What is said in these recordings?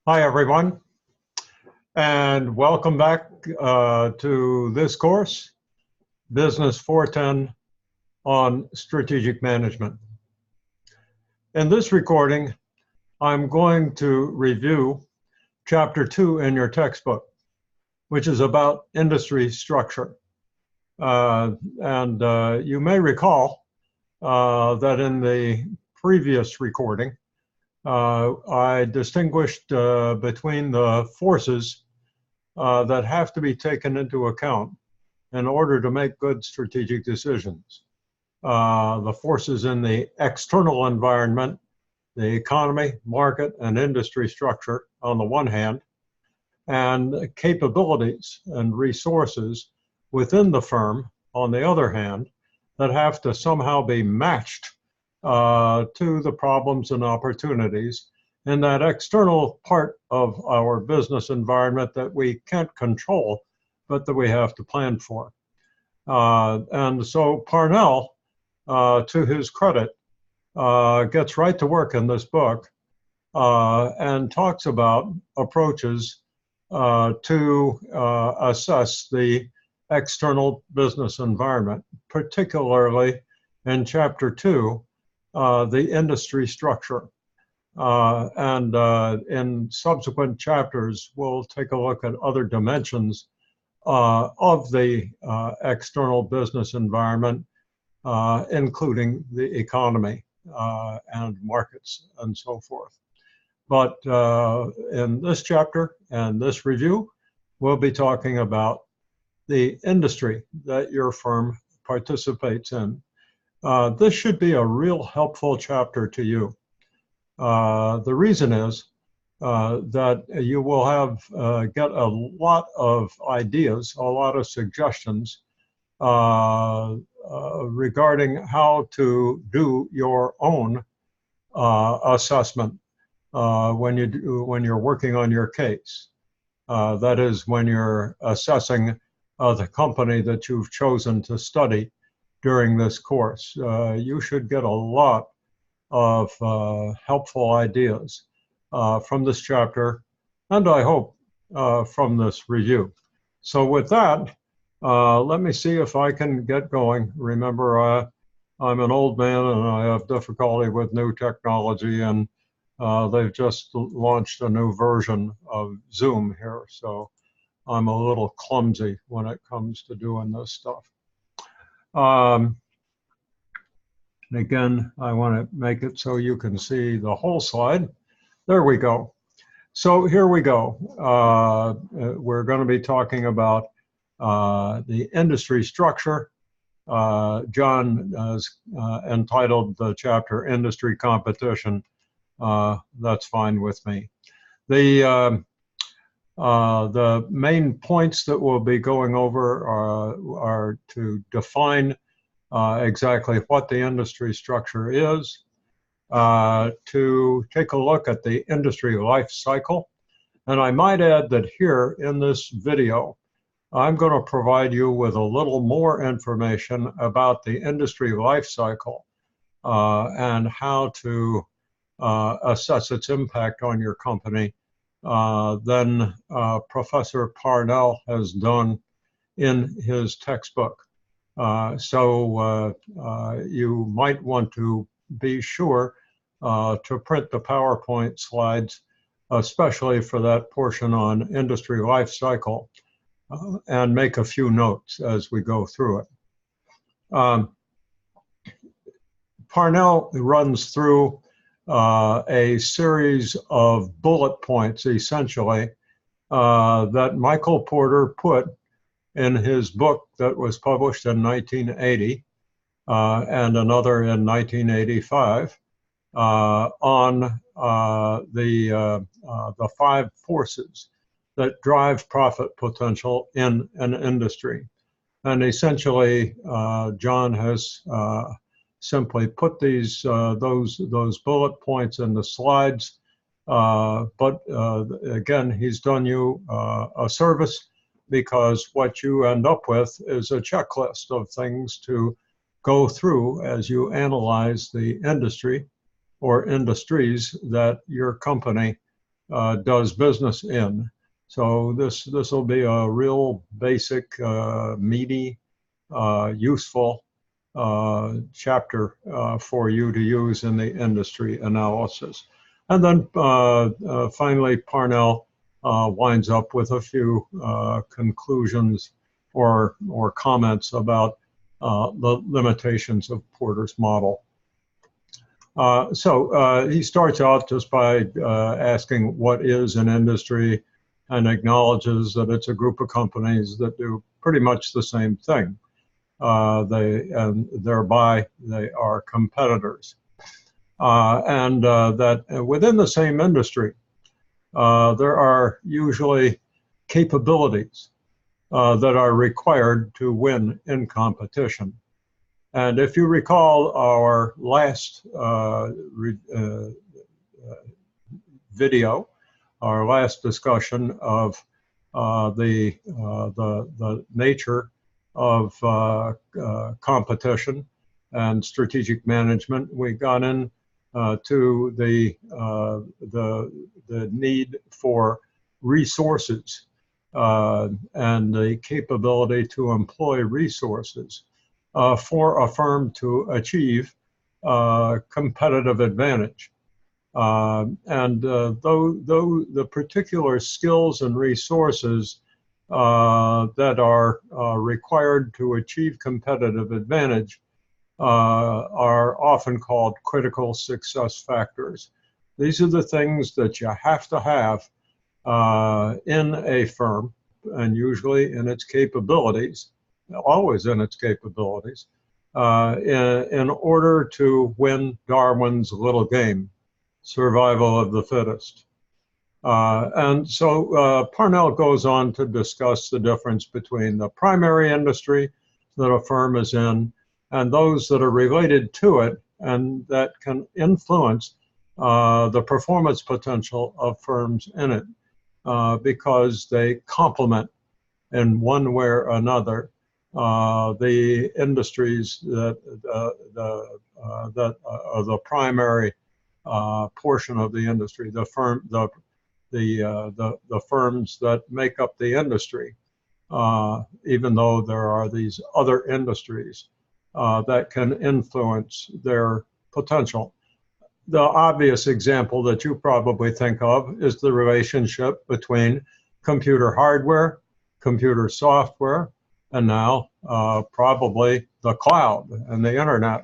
Hi, everyone, and welcome back to this course, Business 410 on Strategic Management. In this recording, I'm going to review Chapter 2 in your textbook, which is about industry structure. You may recall that in the previous recording, I distinguished between the forces that have to be taken into account in order to make good strategic decisions. The forces in the external environment, the economy, market, and industry structure on the one hand, and capabilities and resources within the firm on the other hand, that have to somehow be matched to the problems and opportunities in that external part of our business environment that we can't control, but that we have to plan for. And so Parnell, to his credit, gets right to work in this book and talks about approaches to assess the external business environment, particularly in Chapter 2, the industry structure. In subsequent chapters, we'll take a look at other dimensions of the external business environment, including the economy and markets and so forth. But in this chapter and this review, we'll be talking about the industry that your firm participates in. This should be a real helpful chapter to you. The reason is that you will get a lot of ideas, a lot of suggestions regarding how to do your own assessment when you're working on your case. That is, when you're assessing the company that you've chosen to study during this course. You should get a lot of helpful ideas from this chapter, and I hope from this review. So with that, let me see if I can get going. Remember, I'm an old man and I have difficulty with new technology, and they've just launched a new version of Zoom here, so I'm a little clumsy when it comes to doing this stuff. Again, I want to make it so you can see the whole slide. There we go. So here we go. We're going to be talking about the industry structure. John has entitled the chapter Industry Competition. That's fine with me. The main points that we'll be going over are to define exactly what the industry structure is, to take a look at the industry life cycle. And I might add that here in this video, I'm going to provide you with a little more information about the industry life cycle and how to assess its impact on your company than Professor Parnell has done in his textbook. So you might want to be sure to print the PowerPoint slides, especially for that portion on industry life cycle, and make a few notes as we go through it. Parnell runs through a series of bullet points, essentially, that Michael Porter put in his book that was published in 1980 and another in 1985 on the 5 forces that drive profit potential in an industry. And essentially, John has simply put those bullet points in the slides. But again, he's done you a service, because what you end up with is a checklist of things to go through as you analyze the industry or industries that your company does business in. So this will be a real basic, meaty, useful chapter for you to use in the industry analysis. And then finally, Parnell winds up with a few conclusions or comments about the limitations of Porter's model. So he starts out just by asking what is an industry, and acknowledges that it's a group of companies that do pretty much the same thing. And thereby they are competitors. And that within the same industry, there are usually capabilities that are required to win in competition. And if you recall our last video, our last discussion of the nature of competition and strategic management, we got in to the need for resources and the capability to employ resources for a firm to achieve competitive advantage. And though the particular skills and resources that are required to achieve competitive advantage are often called critical success factors. These are the things that you have to have in a firm, and usually in its capabilities, always in its capabilities, in order to win Darwin's little game, survival of the fittest. And so Parnell goes on to discuss the difference between the primary industry that a firm is in and those that are related to it and that can influence the performance potential of firms in it because they complement in one way or another the industries that are the primary portion of the industry, the firms that make up the industry, even though there are these other industries that can influence their potential. The obvious example that you probably think of is the relationship between computer hardware, computer software, and now probably the cloud and the internet.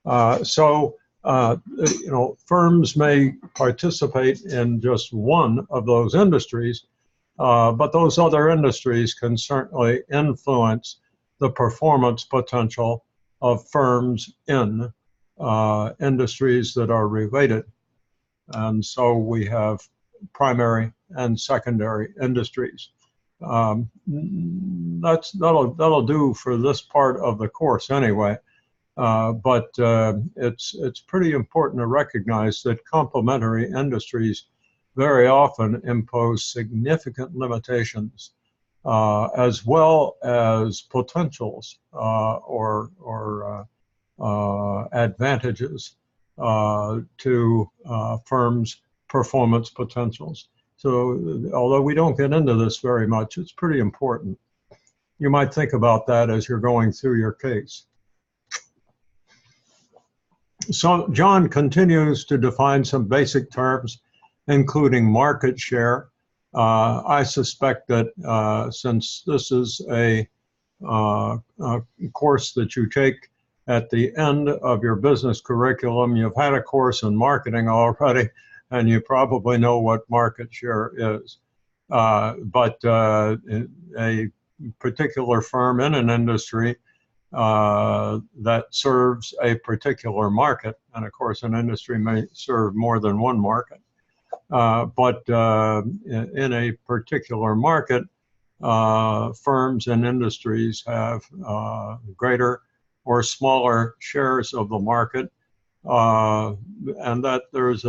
You know, firms may participate in just one of those industries, but those other industries can certainly influence the performance potential of firms in industries that are related. And so we have primary and secondary industries. That'll do for this part of the course anyway. But it's pretty important to recognize that complementary industries very often impose significant limitations as well as potentials or advantages to firms' performance potentials. So although we don't get into this very much, it's pretty important. You might think about that as you're going through your case. So John continues to define some basic terms, including market share. I suspect that since this is a course that you take at the end of your business curriculum, you've had a course in marketing already, and you probably know what market share is. But a particular firm in an industry that serves a particular market, and of course an industry may serve more than one market, but in a particular market, firms and industries have greater or smaller shares of the market, and that there is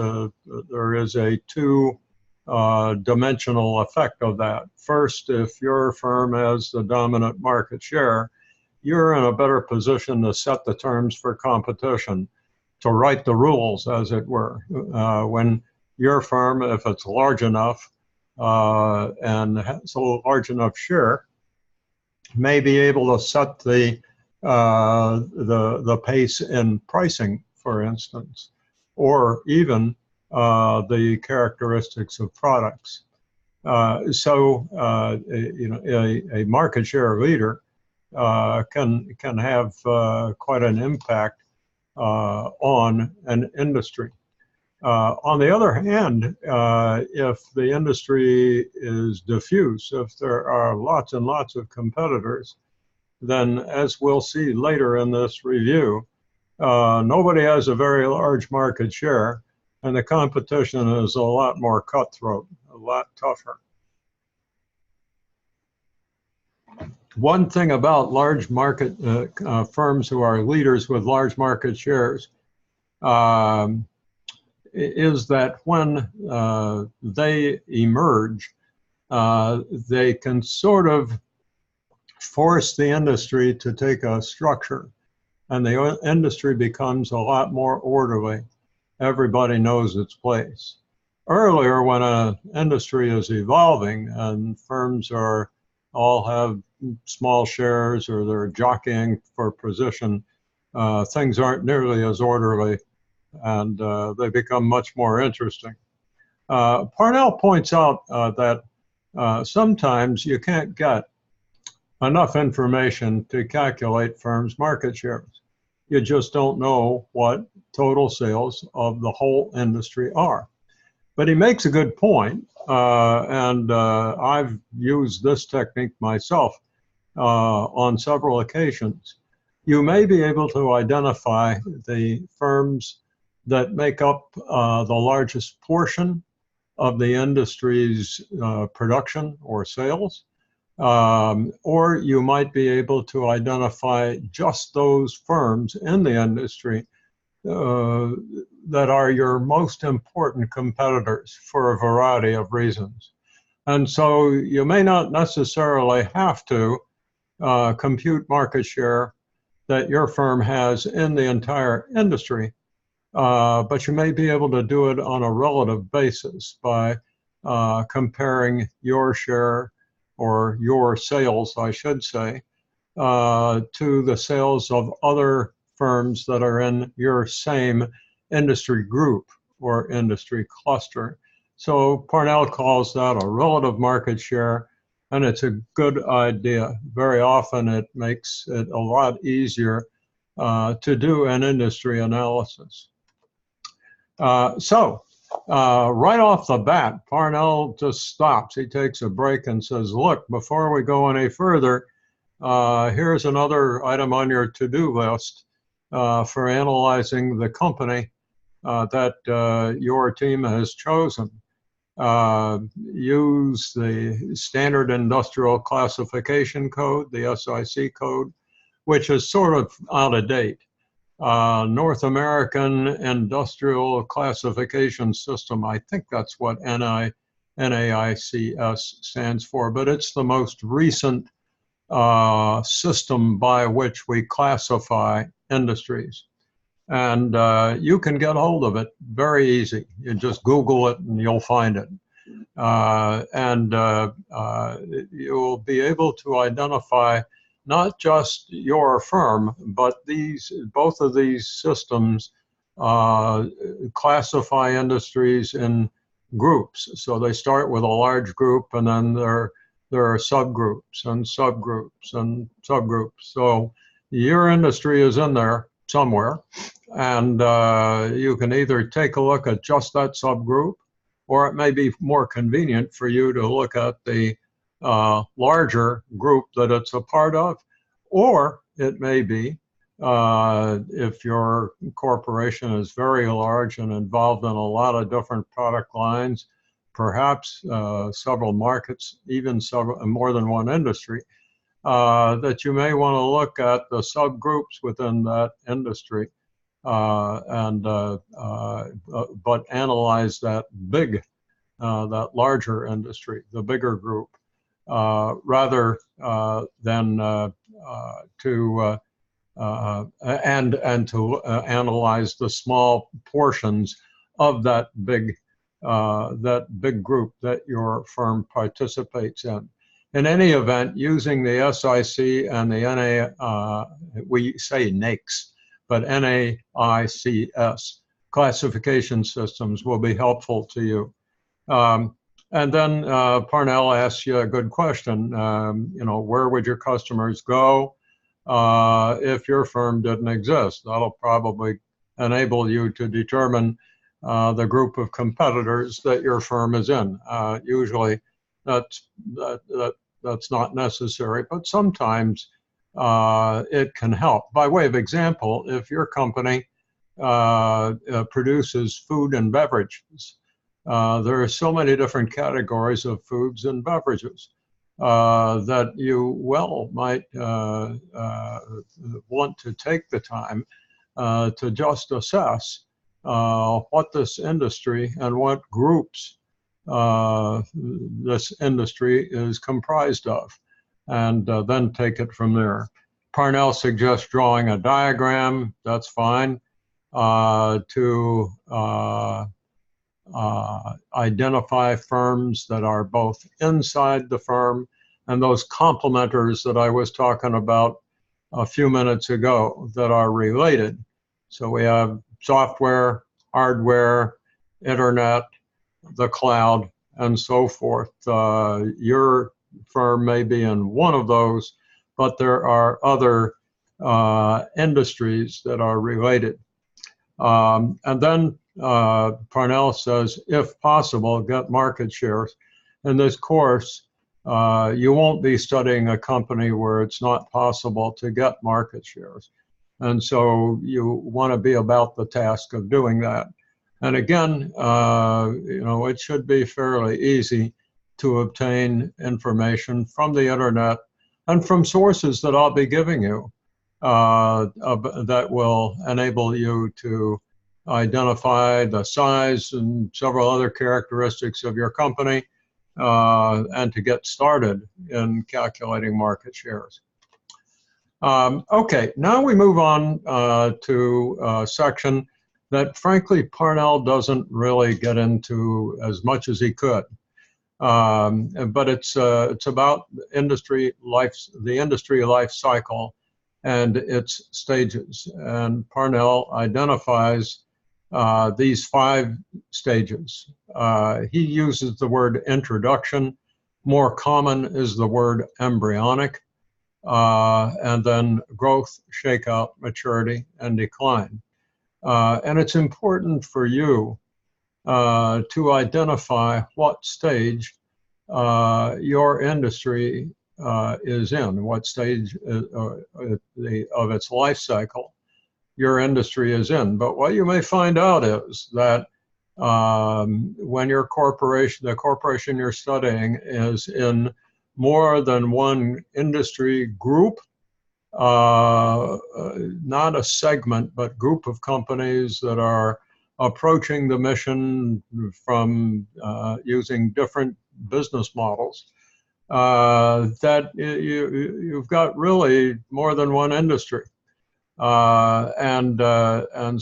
a two-dimensional effect of that. First, if your firm has the dominant market share, you're in a better position to set the terms for competition, to write the rules, as it were. When your firm, if it's large enough and has a large enough share, may be able to set the pace in pricing, for instance, or even the characteristics of products. A market share leader can have quite an impact on an industry. On the other hand, if the industry is diffuse, if there are lots and lots of competitors, then as we'll see later in this review, nobody has a very large market share, and the competition is a lot more cutthroat, a lot tougher. One thing about large market firms who are leaders with large market shares is that when they emerge, they can sort of force the industry to take a structure, and the industry becomes a lot more orderly. Everybody knows its place. Earlier, when an industry is evolving and firms all have small shares or they're jockeying for position, things aren't nearly as orderly, and they become much more interesting. Parnell points out that sometimes you can't get enough information to calculate firms' market shares. You just don't know what total sales of the whole industry are. But he makes a good point, and I've used this technique myself on several occasions. You may be able to identify the firms that make up the largest portion of the industry's production or sales, or you might be able to identify just those firms in the industry that are your most important competitors for a variety of reasons. And so you may not necessarily have to compute market share that your firm has in the entire industry, but you may be able to do it on a relative basis by comparing your share, or your sales, I should say, to the sales of other firms that are in your same industry group or industry cluster. So Parnell calls that a relative market share, and it's a good idea. Very often it makes it a lot easier to do an industry analysis. Right off the bat, Parnell just stops. He takes a break and says, look, before we go any further, here's another item on your to-do list for analyzing the company that your team has chosen. Use the Standard Industrial Classification Code, the SIC code, which is sort of out of date. North American Industrial Classification System, I think that's what NAICS stands for, but it's the most recent system by which we classify industries. And you can get hold of it very easy. You just Google it and you'll find it. You'll be able to identify not just your firm, but both of these systems classify industries in groups. So they start with a large group, and then there are subgroups and subgroups and subgroups. So your industry is in there somewhere, and you can either take a look at just that subgroup, or it may be more convenient for you to look at the larger group that it's a part of, or it may be, if your corporation is very large and involved in a lot of different product lines, perhaps several markets, even more than one industry, that you may want to look at the subgroups within that industry but analyze that larger industry, the bigger group, rather than to analyze the small portions of that big that big group that your firm participates in. In any event, using the SIC and the we say NAICS, but NAICS classification systems will be helpful to you. And then Parnell asks you a good question. Where would your customers go if your firm didn't exist? That'll probably enable you to determine the group of competitors that your firm is in. Usually that's not necessary, but sometimes it can help. By way of example, if your company produces food and beverages, there are so many different categories of foods and beverages that you might want to take the time to just assess what this industry and what groups this industry is comprised of, and then take it from there. Parnell suggests drawing a diagram. That's fine to identify firms that are both inside the firm and those complementers that I was talking about a few minutes ago that are related. So we have software, hardware, internet, the cloud, and so forth. Your firm may be in one of those, but there are other industries that are related. And then Parnell says, if possible, get market shares. In this course, you won't be studying a company where it's not possible to get market shares. And so you want to be about the task of doing that. And again, it should be fairly easy to obtain information from the internet and from sources that I'll be giving you that will enable you to identify the size and several other characteristics of your company and to get started in calculating market shares. Okay, now we move on to a section that frankly Parnell doesn't really get into as much as he could. But it's about the industry life cycle and its stages. And Parnell identifies these 5 stages. He uses the word introduction. More common is the word embryonic, and then growth, shakeout, maturity, and decline. And it's important for you to identify what stage your industry is in, what stage of its life cycle your industry is in. But what you may find out is that when the corporation you're studying is in more than one industry group, not a segment, but group of companies that are approaching the mission from using different business models, that you've got really more than one industry. And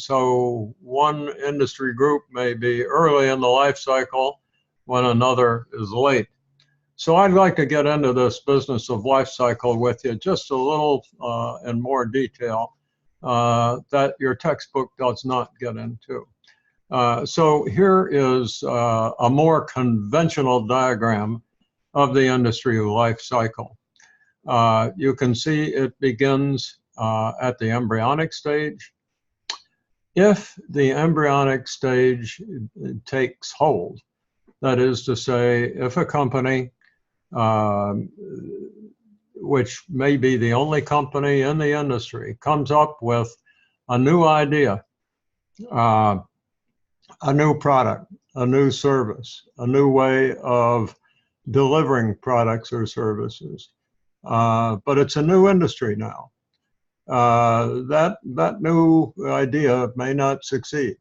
so one industry group may be early in the life cycle when another is late. So I'd like to get into this business of life cycle with you just a little in more detail that your textbook does not get into. So here is a more conventional diagram of the industry life cycle. You can see it begins at the embryonic stage. If the embryonic stage takes hold, that is to say, if a company, which may be the only company in the industry, comes up with a new idea, a new product, a new service, a new way of delivering products or services, but it's a new industry now. That new idea may not succeed.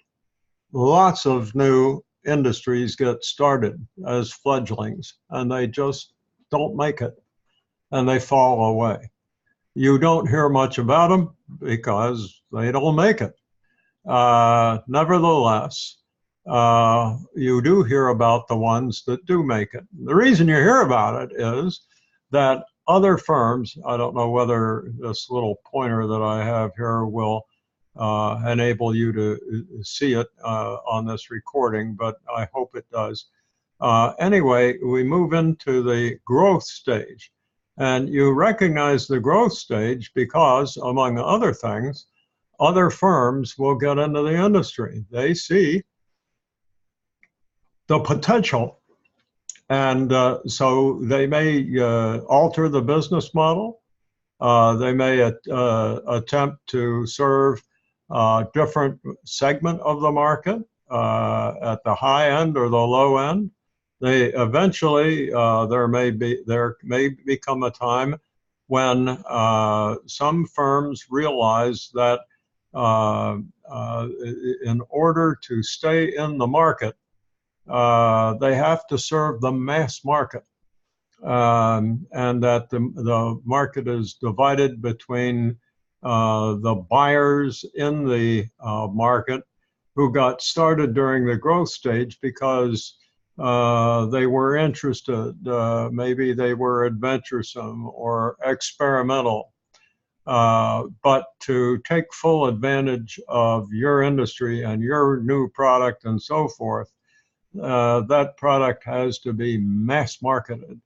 Lots of new industries get started as fledglings and they just don't make it and they fall away. You don't hear much about them because they don't make it. Nevertheless, you do hear about the ones that do make it. The reason you hear about it is that other firms, I don't know whether this little pointer that I have here will enable you to see it on this recording, but I hope it does. Anyway, we move into the growth stage. And you recognize the growth stage because, among other things, other firms will get into the industry. They see the potential, and so they may alter the business model. They may attempt to serve a different segment of the market at the high end or the low end. They eventually there may become a time when some firms realize that in order to stay in the market, they have to serve the mass market, and that the market is divided between the buyers in the market who got started during the growth stage because they were interested, maybe they were adventuresome or experimental. But to take full advantage of your industry and your new product and so forth, that product has to be mass marketed.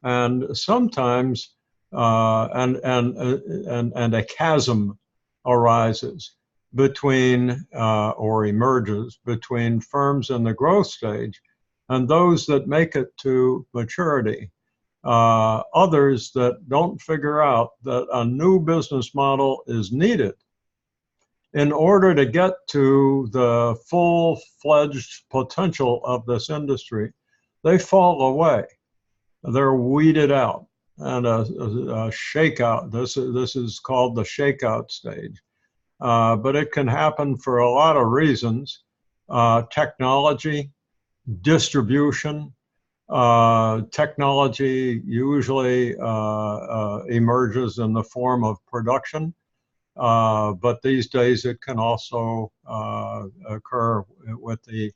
And sometimes, and a chasm arises between, or emerges between firms in the growth stage and those that make it to maturity. Others that don't figure out that a new business model is needed in order to get to the full-fledged potential of this industry. They fall away. They're weeded out, and a shakeout. This is called the shakeout stage. But it can happen for a lot of reasons. Technology, distribution. Technology usually emerges in the form of production. But these days it can also occur with the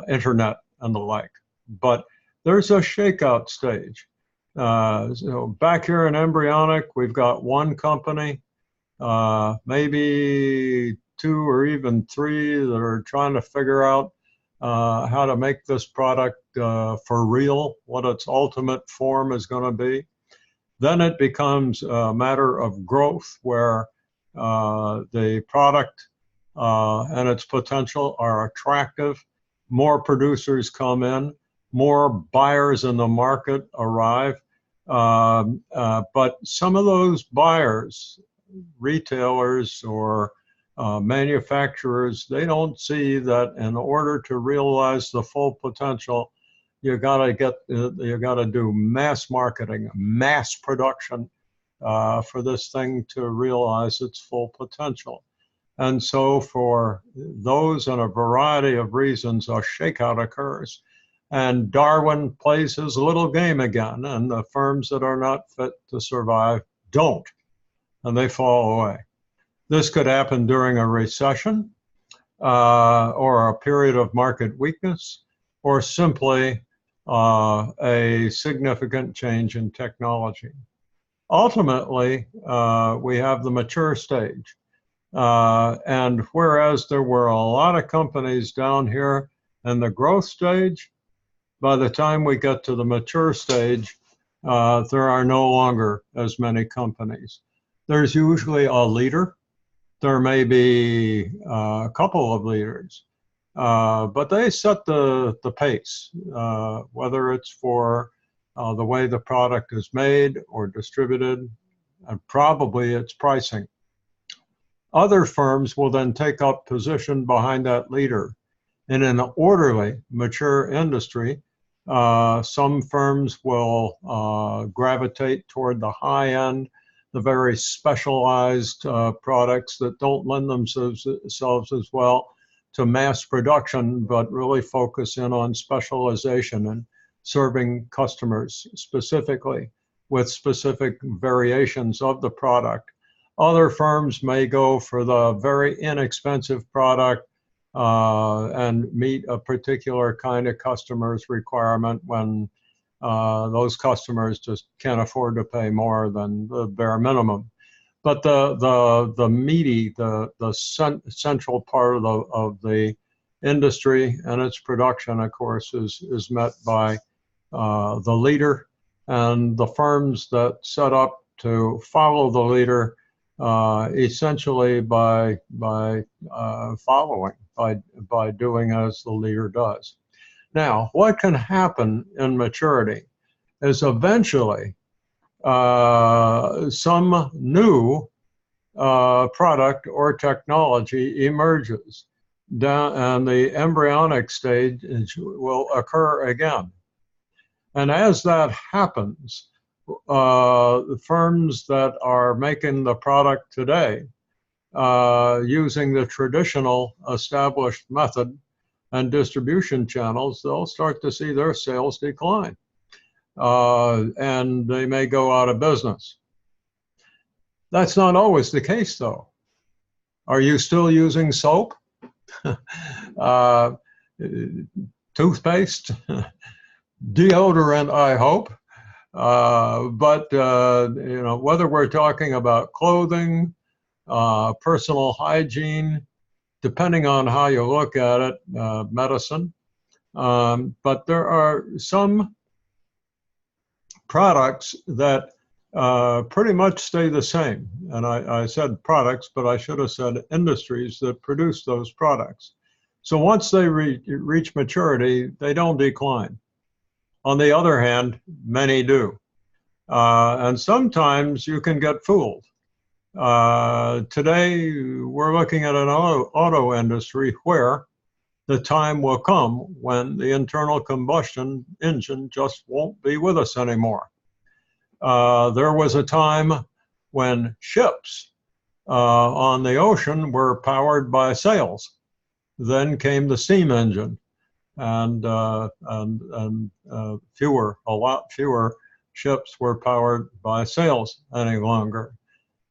internet and the like. But there's a shakeout stage. So back here in embryonic, we've got one company, maybe two or even three that are trying to figure out how to make this product for real, what its ultimate form is going to be. Then it becomes a matter of growth where the product and its potential are attractive. More producers come in, more buyers in the market arrive. But some of those buyers, retailers or manufacturers, they don't see that in order to realize the full potential, you gotta do mass marketing, mass production for this thing to realize its full potential. And so for those and a variety of reasons, a shakeout occurs. And Darwin plays his little game again, and the firms that are not fit to survive don't, and they fall away. This could happen during a recession or a period of market weakness, or simply a significant change in technology. Ultimately, we have the mature stage. And whereas there were a lot of companies down here in the growth stage, by the time we get to the mature stage, there are no longer as many companies. There's usually a leader. There may be a couple of leaders, but they set the pace, whether it's for the way the product is made or distributed, and probably its pricing. Other firms will then take up position behind that leader. In an orderly, mature industry, some firms will gravitate toward the high end, the very specialized products that don't lend themselves as well to mass production, but really focus in on specialization and serving customers specifically with specific variations of the product. Other firms may go for the very inexpensive product and meet a particular kind of customer's requirement when those customers just can't afford to pay more than the bare minimum. But the meaty, the central part of the industry and its production, of course, is met by the leader, and the firms that set up to follow the leader essentially by following, by doing as the leader does. Now, what can happen in maturity is eventually some new product or technology emerges, and the embryonic stage will occur again. And as that happens, the firms that are making the product today using the traditional established method and distribution channels, they'll start to see their sales decline. And they may go out of business. That's not always the case, though. Are you still using soap? Toothpaste? Deodorant, I hope. But you know, whether we're talking about clothing, personal hygiene, depending on how you look at it, medicine. But there are some products that pretty much stay the same. And I said products, but I should have said industries that produce those products. So once they reach maturity, they don't decline. On the other hand, many do. And sometimes you can get fooled. Today, we're looking at an auto industry where the time will come when the internal combustion engine just won't be with us anymore. There was a time when ships on the ocean were powered by sails. Then came the steam engine, and a lot fewer ships were powered by sails any longer.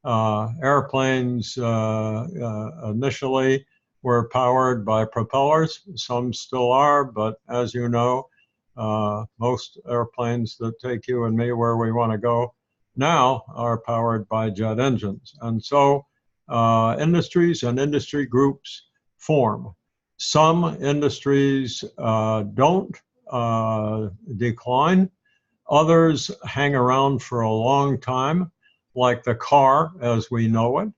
Airplanes initially were powered by propellers. Some still are, but as you know, most airplanes that take you and me where we want to go now are powered by jet engines. And so industries and industry groups form. Some industries don't decline. Others hang around for a long time, like the car as we know it,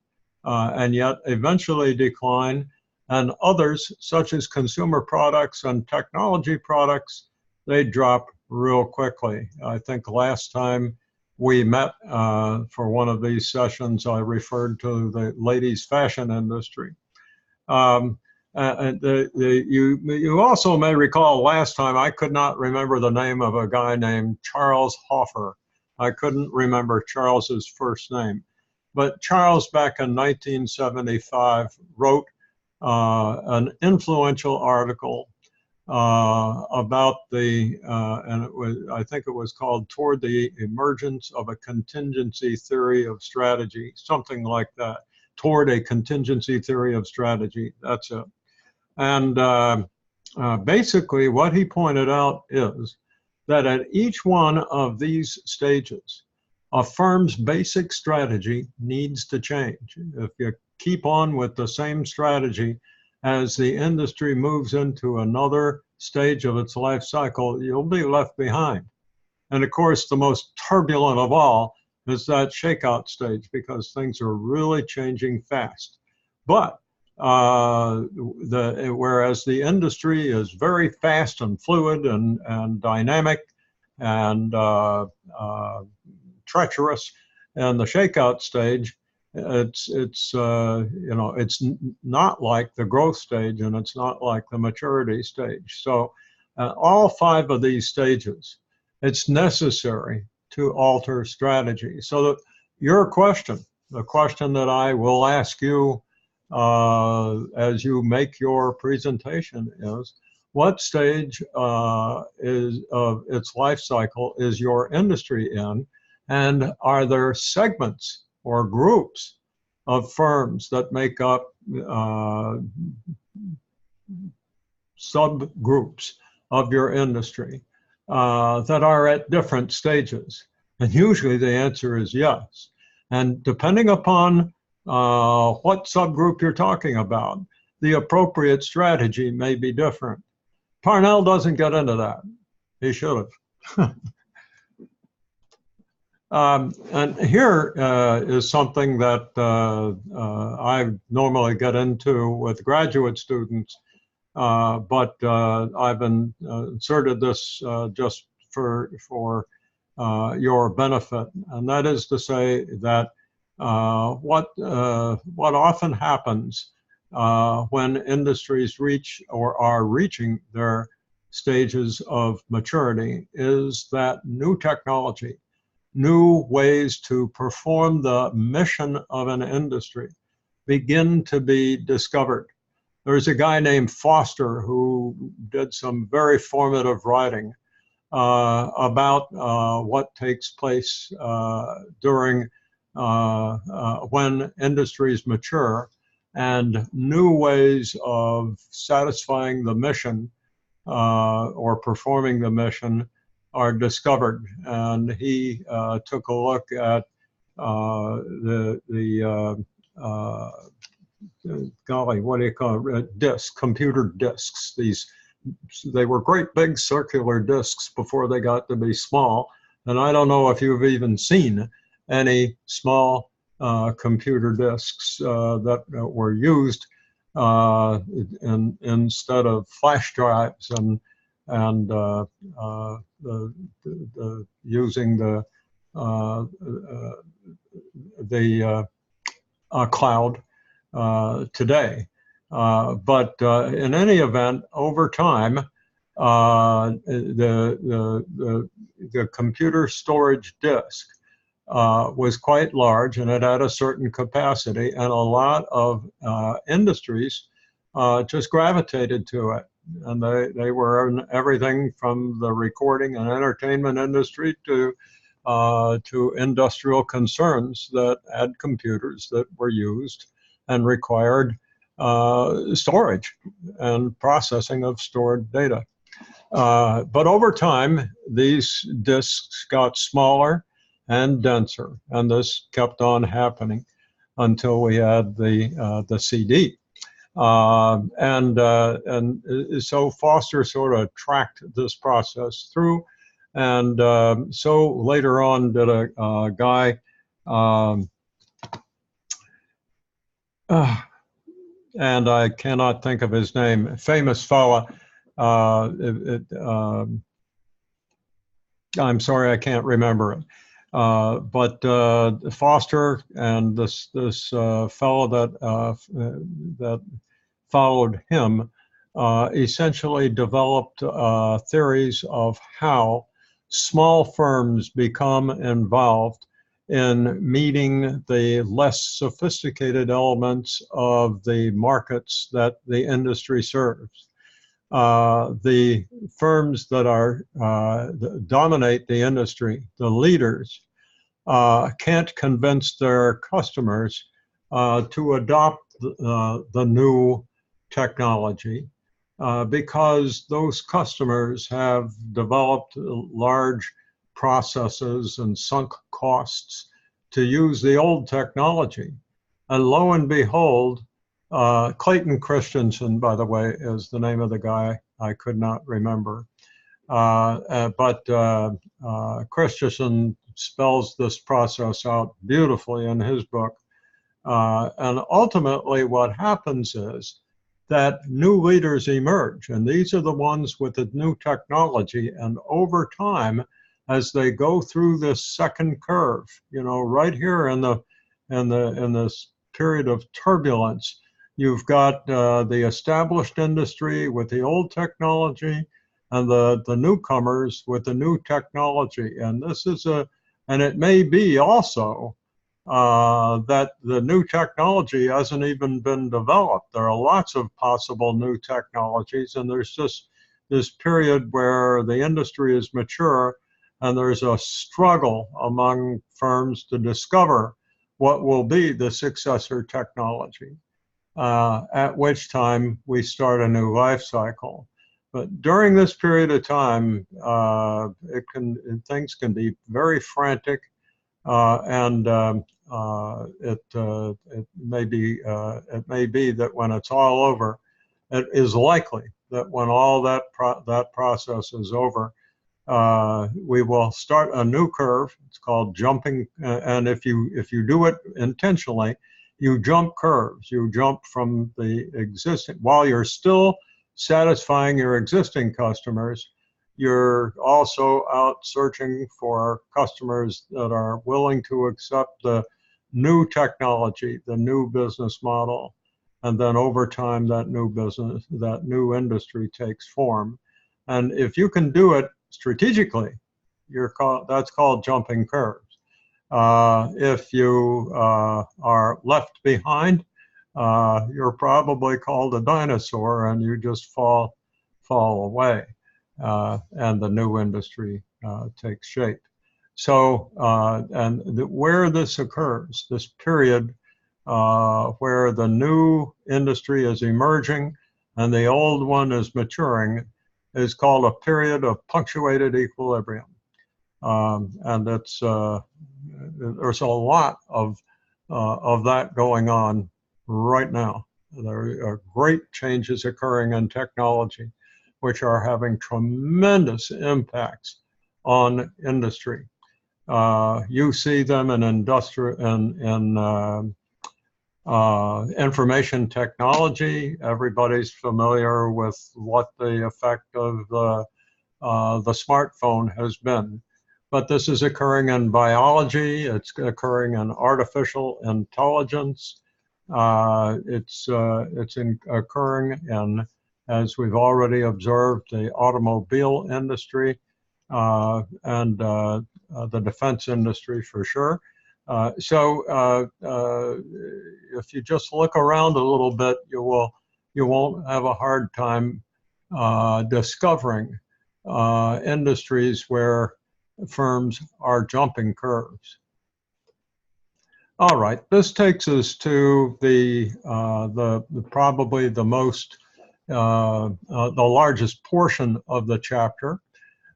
and yet eventually decline. And others, such as consumer products and technology products, they drop real quickly. I think last time we met for one of these sessions, I referred to the ladies' fashion industry. You also may recall last time I could not remember the name of a guy named Charles Hoffer. I couldn't remember Charles's first name. But Charles, back in 1975, wrote an influential article about and I think it was called Toward the Emergence of a Contingency Theory of Strategy, something like that. Toward a Contingency Theory of Strategy, that's it. And basically what he pointed out is that at each one of these stages, a firm's basic strategy needs to change. If you keep on with the same strategy as the industry moves into another stage of its life cycle, you'll be left behind. And of course, the most turbulent of all is that shakeout stage, because things are really changing fast. But whereas the industry is very fast and fluid and dynamic and treacherous, and the shakeout stage, it's not like the growth stage, and it's not like the maturity stage. So all five of these stages, it's necessary to alter strategy. So that your question, the question that I will ask you as you make your presentation is, what stage is of its life cycle is your industry in? And are there segments or groups of firms that make up subgroups of your industry that are at different stages? And usually the answer is yes. And depending upon what subgroup you're talking about, the appropriate strategy may be different. Parnell doesn't get into that. He should have. And here is something that I normally get into with graduate students, but I've inserted this just for your benefit, and that is to say that what often happens when industries reach or are reaching their stages of maturity is that new technology, new ways to perform the mission of an industry begin to be discovered. There's a guy named Foster who did some very formative writing about what takes place during when industries mature and new ways of satisfying the mission or performing the mission are discovered. And he took a look at golly, what do you call it? Discs, computer discs. They were great big circular discs before they got to be small. And I don't know if you've even seen any small computer discs that were used instead of flash drives and using the cloud today. But in any event, over time, the computer storage disk was quite large, and it had a certain capacity, and a lot of industries just gravitated to it. And they were in everything from the recording and entertainment industry to industrial concerns that had computers that were used and required storage and processing of stored data. But over time, these disks got smaller and denser, and this kept on happening until we had the CD. And so Foster sort of tracked this process through, and so later on did a guy, and I cannot think of his name, famous fella. I'm sorry, I can't remember it. But Foster and this fellow that followed him essentially developed theories of how small firms become involved in meeting the less sophisticated elements of the markets that the industry serves. The firms that dominate the industry, the leaders, can't convince their customers to adopt the new technology because those customers have developed large processes and sunk costs to use the old technology. And lo and behold, Clayton Christensen, by the way, is the name of the guy I could not remember. But Christensen spells this process out beautifully in his book. And ultimately what happens is that new leaders emerge, and these are the ones with the new technology. And over time, as they go through this second curve, you know, right here in this period of turbulence, you've got the established industry with the old technology and the newcomers with the new technology. And this is and it may be also that the new technology hasn't even been developed. There are lots of possible new technologies, and there's just this period where the industry is mature and there's a struggle among firms to discover what will be the successor technology. at which time we start a new life cycle. But during this period of time, things can be very frantic, and it may be that when it's all over, it is likely that when all that process is over, we will start a new curve. It's called jumping, and if you do it intentionally, you jump curves. You jump from the existing, while you're still satisfying your existing customers, you're also out searching for customers that are willing to accept the new technology, the new business model. And then over time, that new industry takes form. And if you can do it strategically, that's called jumping curves. If you are left behind, you're probably called a dinosaur, and you just fall away, and the new industry takes shape. So, where this occurs, this period where the new industry is emerging and the old one is maturing, is called a period of punctuated equilibrium. And there's a lot of that going on right now. There are great changes occurring in technology, which are having tremendous impacts on industry. You see them in information technology. Everybody's familiar with what the effect of the smartphone has been. But this is occurring in biology. It's occurring in artificial intelligence. It's occurring in, as we've already observed, the automobile industry and the defense industry for sure. So if you just look around a little bit, you won't have a hard time discovering industries where firms are jumping curves. All right, this takes us to the probably the most the largest portion of the chapter,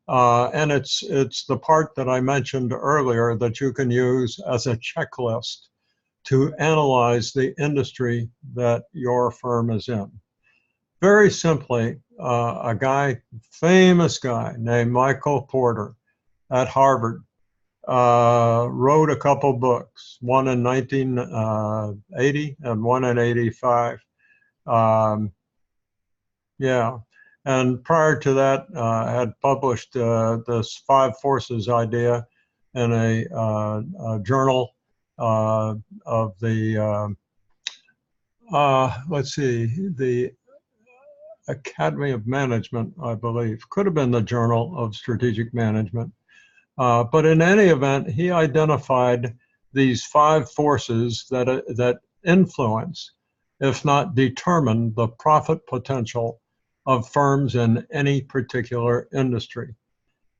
and it's the part that I mentioned earlier that you can use as a checklist to analyze the industry that your firm is in. Very simply, a famous guy named Michael Porter at Harvard wrote a couple books, one in 1980 and one in 85. Yeah, and prior to that, had published this 5 forces idea in a journal of the, let's see, the Academy of Management, I believe. Could have been the Journal of Strategic Management. But in any event, he identified these 5 forces that influence, if not determine, the profit potential of firms in any particular industry.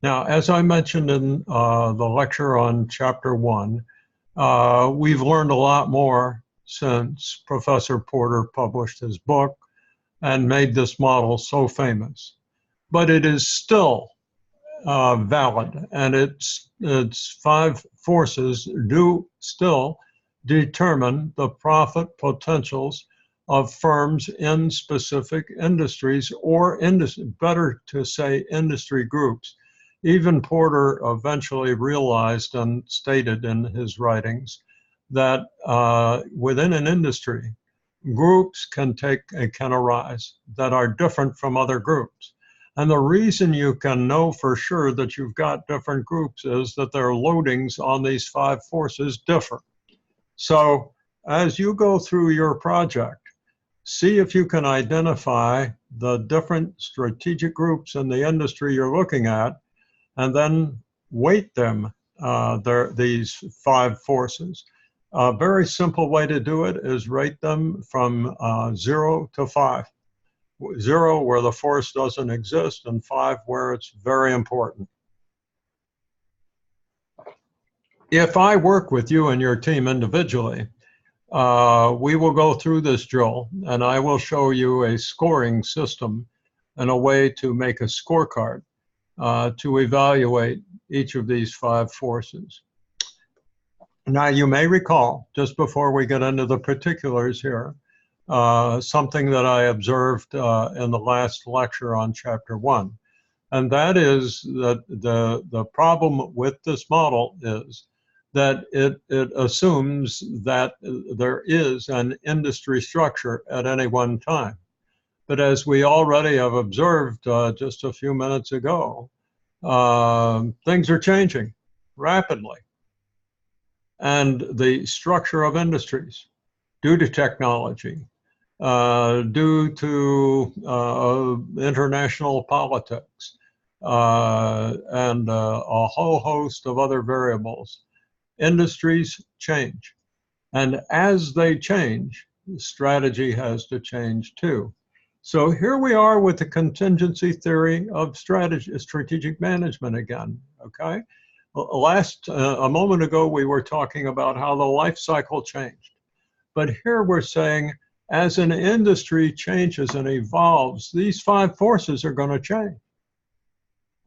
Now, as I mentioned in the lecture on Chapter 1, we've learned a lot more since Professor Porter published his book and made this model so famous. But it is still valid, and its 5 forces do still determine the profit potentials of firms in specific industries, or better to say industry groups. Even Porter eventually realized and stated in his writings that within an industry, groups can arise that are different from other groups. And the reason you can know for sure that you've got different groups is that their loadings on these 5 forces differ. So as you go through your project, see if you can identify the different strategic groups in the industry you're looking at, and then weight them, these 5 forces. A very simple way to do it is rate them from 0 to 5. 0 where the force doesn't exist, and 5 where it's very important. If I work with you and your team individually, we will go through this drill, and I will show you a scoring system and a way to make a scorecard to evaluate each of these 5 forces. Now, you may recall, just before we get into the particulars here, something that I observed in the last lecture on Chapter 1. And that is that the problem with this model is that it assumes that there is an industry structure at any one time. But as we already have observed just a few minutes ago, things are changing rapidly. And the structure of industries, due to technology, due to international politics, and a whole host of other variables, industries change. And as they change, strategy has to change too. So here we are with the contingency theory of strategic management again, okay? A moment ago, we were talking about how the life cycle changed. But here we're saying, as an industry changes and evolves, these 5 forces are going to change.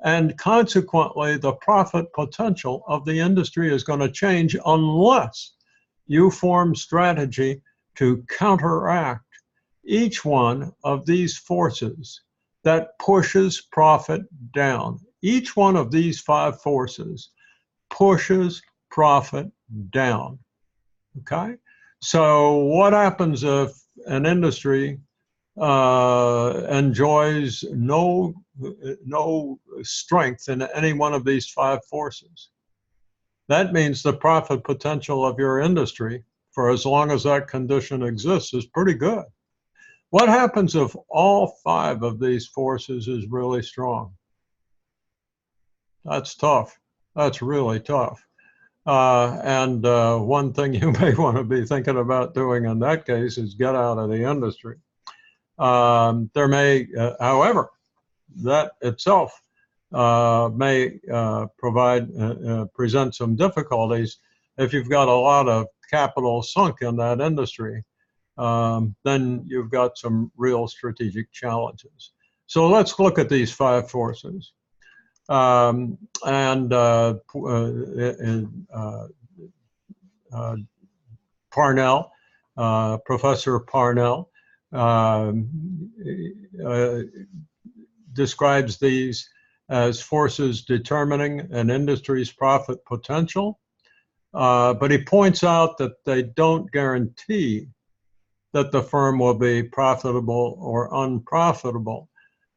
And consequently, the profit potential of the industry is going to change unless you form strategy to counteract each one of these forces that pushes profit down. Each one of these 5 forces pushes profit down, okay? So what happens if an industry enjoys no strength in any one of these 5 forces? That means the profit potential of your industry, for as long as that condition exists, is pretty good. What happens if all 5 of these forces is really strong? That's tough. That's really tough. And one thing you may want to be thinking about doing in that case is get out of the industry. There may, however, that itself may present some difficulties. If you've got a lot of capital sunk in that industry, then you've got some real strategic challenges. So let's look at these 5 forces. Parnell, Professor Parnell, describes these as forces determining an industry's profit potential, but he points out that they don't guarantee that the firm will be profitable or unprofitable.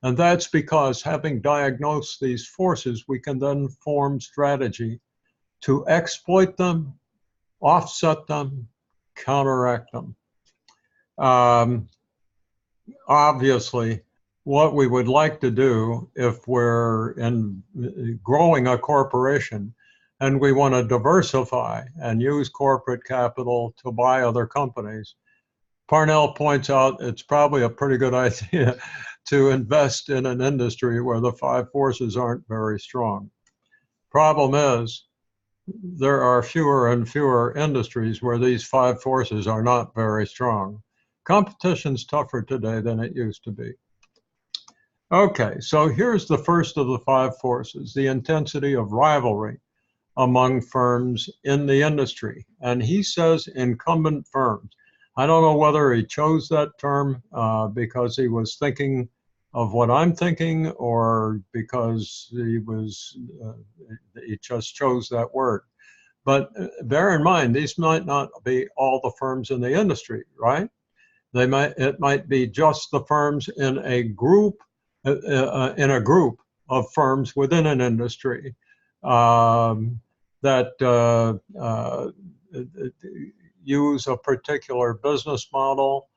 And that's because, having diagnosed these forces, we can then form strategy to exploit them, offset them, counteract them. Obviously, what we would like to do if we're growing a corporation and we want to diversify and use corporate capital to buy other companies, Parnell points out it's probably a pretty good idea to invest in an industry where the 5 forces aren't very strong. Problem is, there are fewer and fewer industries where these 5 forces are not very strong. Competition's tougher today than it used to be. Okay, so here's the first of the 5 forces, the intensity of rivalry among firms in the industry. And he says incumbent firms. I don't know whether he chose that term because he was thinking of what I'm thinking, or because he just chose that word. But bear in mind, these might not be all the firms in the industry, right? It might be just the firms in a group of firms within an industry that use a particular business model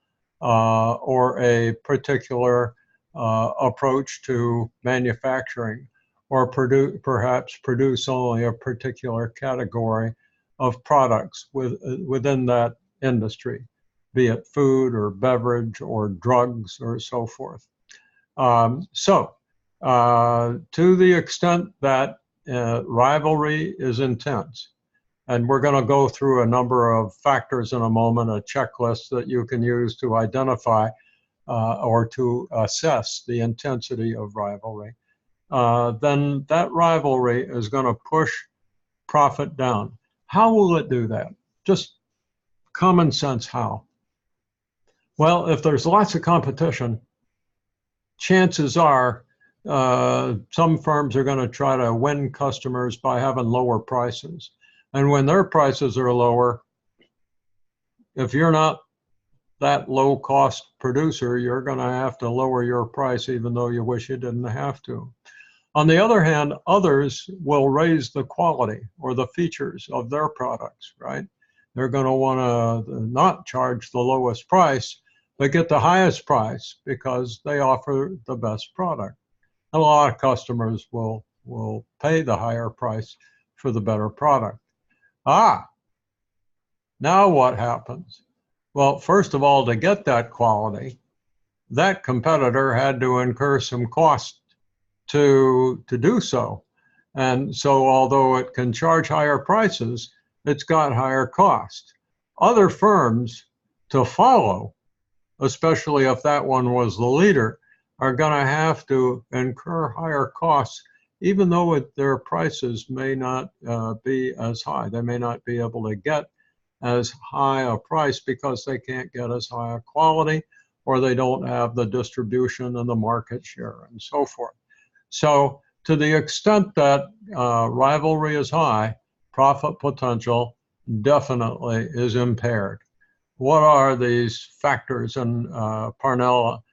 or a particular approach to manufacturing, or perhaps produce only a particular category of products within that industry, be it food or beverage or drugs or so forth. To the extent that rivalry is intense And we're going to go through a number of factors in a moment, a checklist that you can use to identify or to assess the intensity of rivalry. Then that rivalry is going to push profit down. How will it do that? Just common sense how? Well, if there's lots of competition, chances are some firms are going to try to win customers by having lower prices. And when their prices are lower, if you're not that low cost producer, you're going to have to lower your price even though you wish you didn't have to. On the other hand, others will raise the quality or the features of their products, right? They're going to want to not charge the lowest price, but get the highest price because they offer the best product. A lot of customers will pay the higher price for the better product. Now what happens? Well, first of all, to get that quality, that competitor had to incur some cost to do so. And so although it can charge higher prices, it's got higher cost. Other firms to follow, especially if that one was the leader, are going to have to incur higher costs, even though their prices may not be as high. They may not be able to get as high a price because they can't get as high a quality, or they don't have the distribution and the market share and so forth. So to the extent that rivalry is high, profit potential definitely is impaired. What are these factors? And Parnell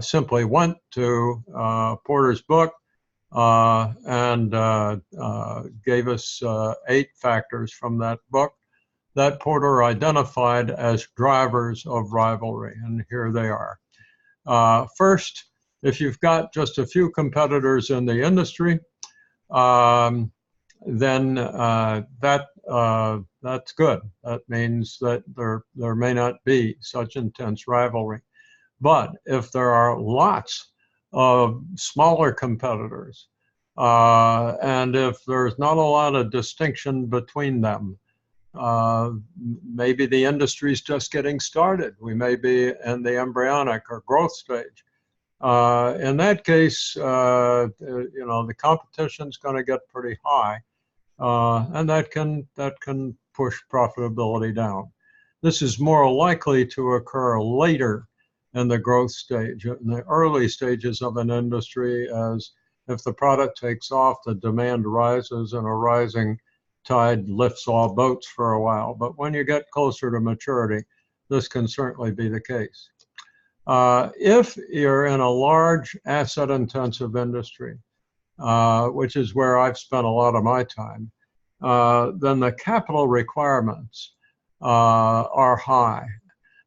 simply went to Porter's book and gave us 8 factors from that book that Porter identified as drivers of rivalry, and here they are. First, if you've got just a few competitors in the industry, then that's good. That means that there may not be such intense rivalry. But if there are lots of smaller competitors, and if there's not a lot of distinction between them, maybe the industry's just getting started. We may be in the embryonic or growth stage. In that case, the competition's going to get pretty high, and that can push profitability down. This is more likely to occur later in the growth stage. In the early stages of an industry, as if the product takes off, the demand rises, and a rising tide lifts all boats for a while. But when you get closer to maturity, this can certainly be the case. If you're in a large asset-intensive industry, which is where I've spent a lot of my time, then the capital requirements are high.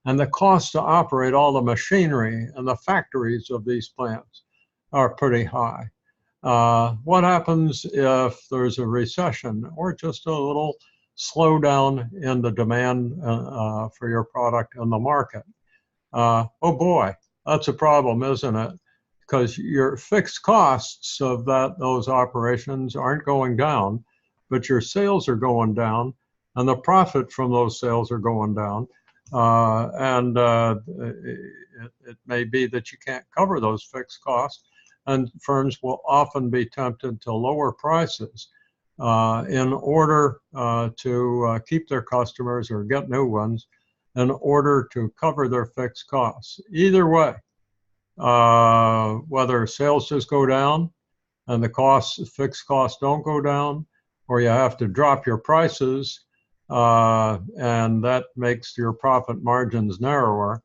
And the cost to operate all the machinery and the factories of these plants are pretty high. What happens if there's a recession or just a little slowdown in the demand for your product in the market? Oh boy, that's a problem, isn't it? Because your fixed costs of those operations aren't going down, but your sales are going down, and the profit from those sales are going down. It may be that you can't cover those fixed costs, and firms will often be tempted to lower prices in order to keep their customers or get new ones, in order to cover their fixed costs. Either way, whether sales just go down and the fixed costs don't go down, or you have to drop your prices, and that makes your profit margins narrower,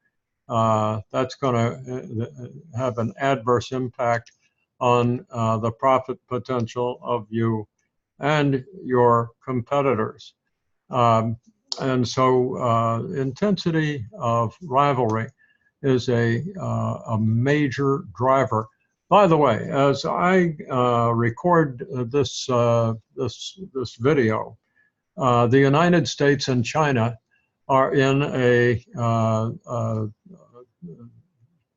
that's going to have an adverse impact on the profit potential of you and your competitors. And so intensity of rivalry is a major driver. By the way, as I record this video, the United States and China are in a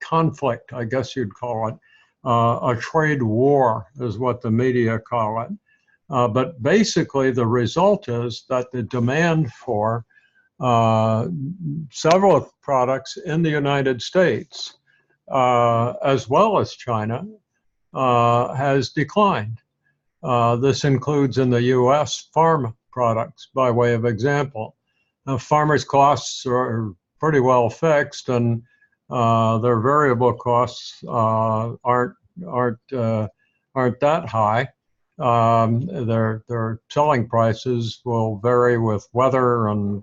conflict, I guess you'd call it. A trade war is what the media call it. But basically, the result is that the demand for several products in the United States, as well as China, has declined. This includes in the US farm products, by way of example. Farmers' costs are pretty well fixed, and their variable costs aren't that high. Their selling prices will vary with weather and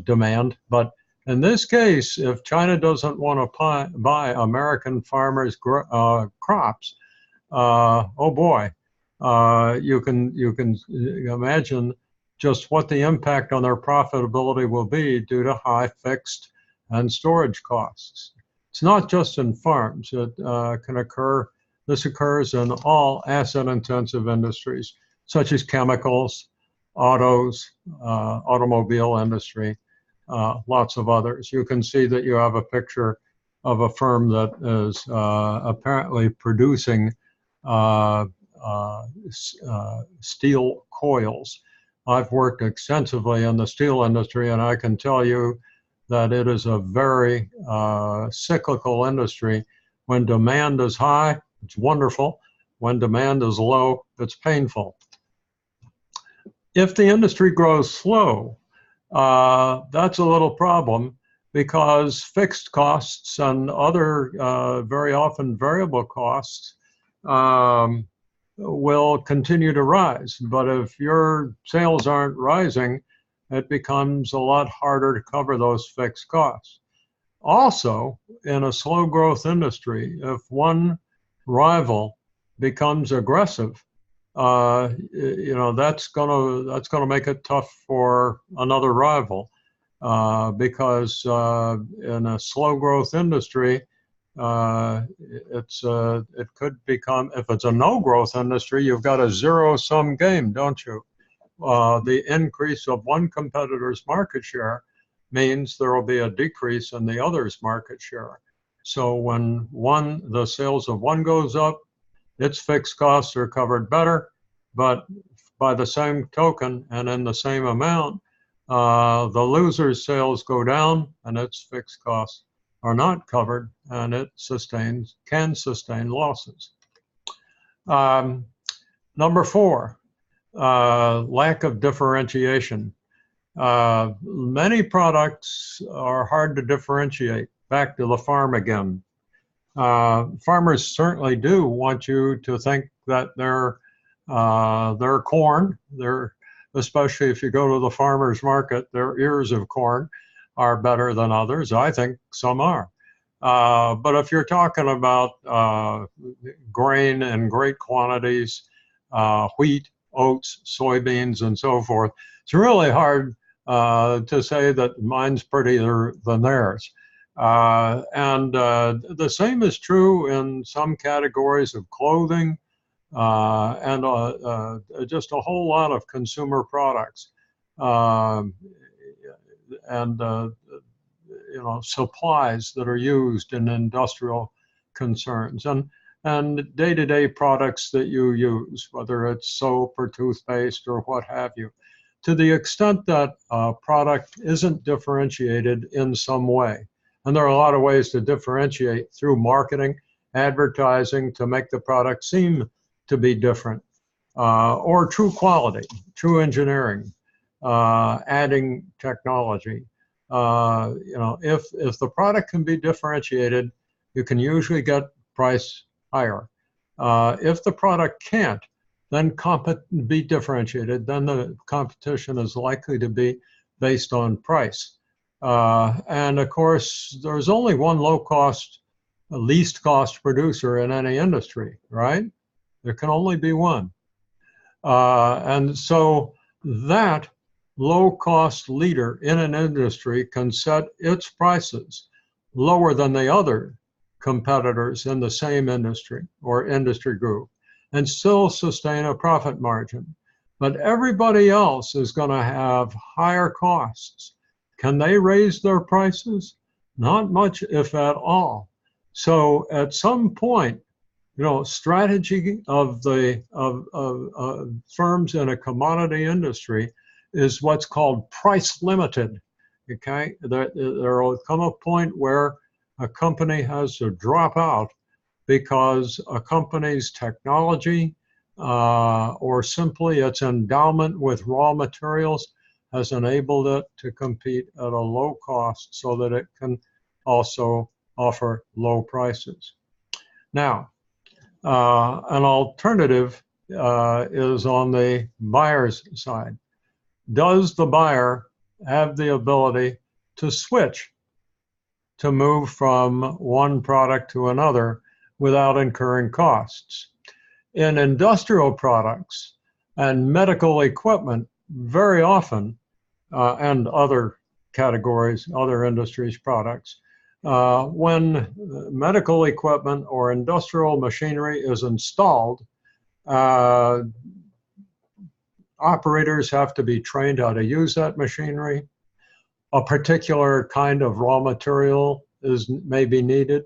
demand. But in this case, if China doesn't want to buy American farmers' crops, oh boy, you can imagine just what the impact on their profitability will be due to high fixed and storage costs. It's not just in farms. It can occur. This occurs in all asset-intensive industries, such as chemicals, autos, automobile industry, lots of others. You can see that you have a picture of a firm that is apparently producing steel coils. I've worked extensively in the steel industry, and I can tell you that it is a very cyclical industry. When demand is high, it's wonderful. When demand is low, it's painful. If the industry grows slow, that's a little problem, because fixed costs and other very often variable costs will continue to rise. But if your sales aren't rising, it becomes a lot harder to cover those fixed costs. Also, in a slow growth industry, if one rival becomes aggressive, that's gonna make it tough for another rival, because in a slow growth industry, it could become, if it's a no growth industry, you've got a zero-sum game, don't you? The increase of one competitor's market share means there will be a decrease in the other's market share. So when the sales of one goes up, its fixed costs are covered better, but by the same token and in the same amount, the loser's sales go down and its fixed costs are not covered, and it can sustain losses. Number 4, lack of differentiation. Many products are hard to differentiate. Back to the farm again. Farmers certainly do want you to think that their corn, especially if you go to the farmer's market, their ears of corn are better than others. I think some are. But if you're talking about grain in great quantities, wheat, oats, soybeans, and so forth, it's really hard to say that mine's prettier than theirs. And the same is true in some categories of clothing and just a whole lot of consumer products. Supplies that are used in industrial concerns and day-to-day products that you use, whether it's soap or toothpaste or what have you. To the extent that a product isn't differentiated in some way, and there are a lot of ways to differentiate through marketing, advertising to make the product seem to be different, or true quality, true engineering, adding technology. If the product can be differentiated, you can usually get price higher. If the product can't, then be differentiated, then the competition is likely to be based on price. And of course, there's only one least cost producer in any industry, right? There can only be one. And so that low-cost leader in an industry can set its prices lower than the other competitors in the same industry or industry group and still sustain a profit margin. But everybody else is going to have higher costs. Can they raise their prices? Not much, if at all. So at some point, You know, strategy of the firms in a commodity industry is what's called price limited. Okay, there will come a point where a company has to drop out because a company's technology or simply its endowment with raw materials has enabled it to compete at a low cost so that it can also offer low prices. Now, an alternative is on the buyer's side. Does the buyer have the ability to switch, to move from one product to another without incurring costs? In industrial products and medical equipment, very often, and other categories, other industries' products, when medical equipment or industrial machinery is installed, operators have to be trained how to use that machinery. A particular kind of raw material may be needed.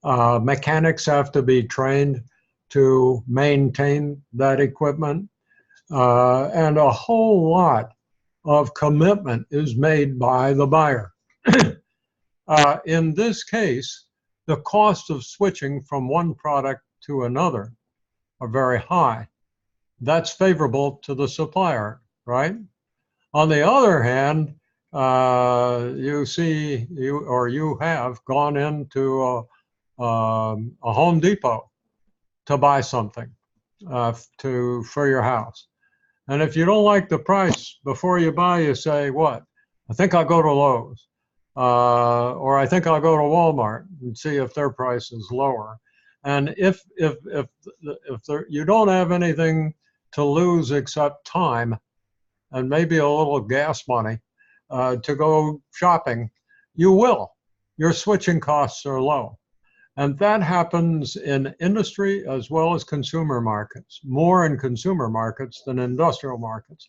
Mechanics have to be trained to maintain that equipment. And a whole lot of commitment is made by the buyer. In this case, the cost of switching from one product to another are very high. That's favorable to the supplier, right? On the other hand, you have gone into a Home Depot to buy something for your house. And if you don't like the price before you buy, you say, what? I think I'll go to Lowe's. Or I think I'll go to Walmart and see if their price is lower. And if you don't have anything to lose except time and maybe a little gas money to go shopping, you will. Your switching costs are low. And that happens in industry as well as consumer markets, more in consumer markets than industrial markets.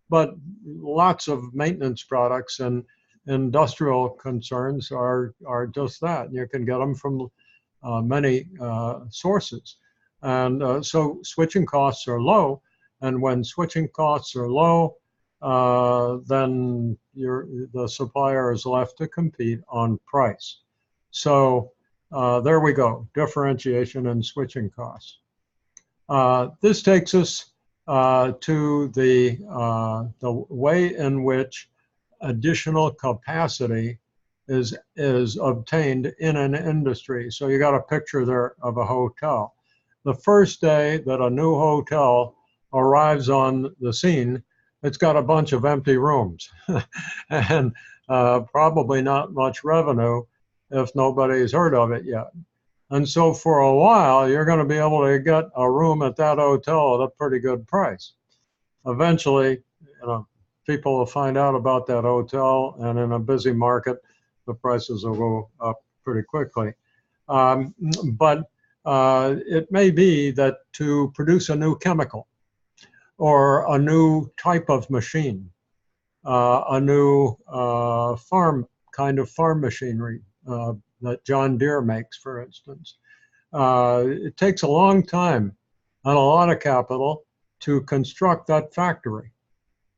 But lots of maintenance products and industrial concerns are just that. You can get them from many sources. And so switching costs are low. And when switching costs are low, then the supplier is left to compete on price. So there we go, differentiation and switching costs. This takes us to the way in which additional capacity is obtained in an industry. So you got a picture there of a hotel. The first day that a new hotel arrives on the scene, it's got a bunch of empty rooms and probably not much revenue if nobody's heard of it yet. And so for a while, you're going to be able to get a room at that hotel at a pretty good price. Eventually, people will find out about that hotel, and in a busy market, the prices will go up pretty quickly. But it may be that to produce a new chemical or a new type of machine, a new kind of farm machinery that John Deere makes, for instance. It takes a long time and a lot of capital to construct that factory,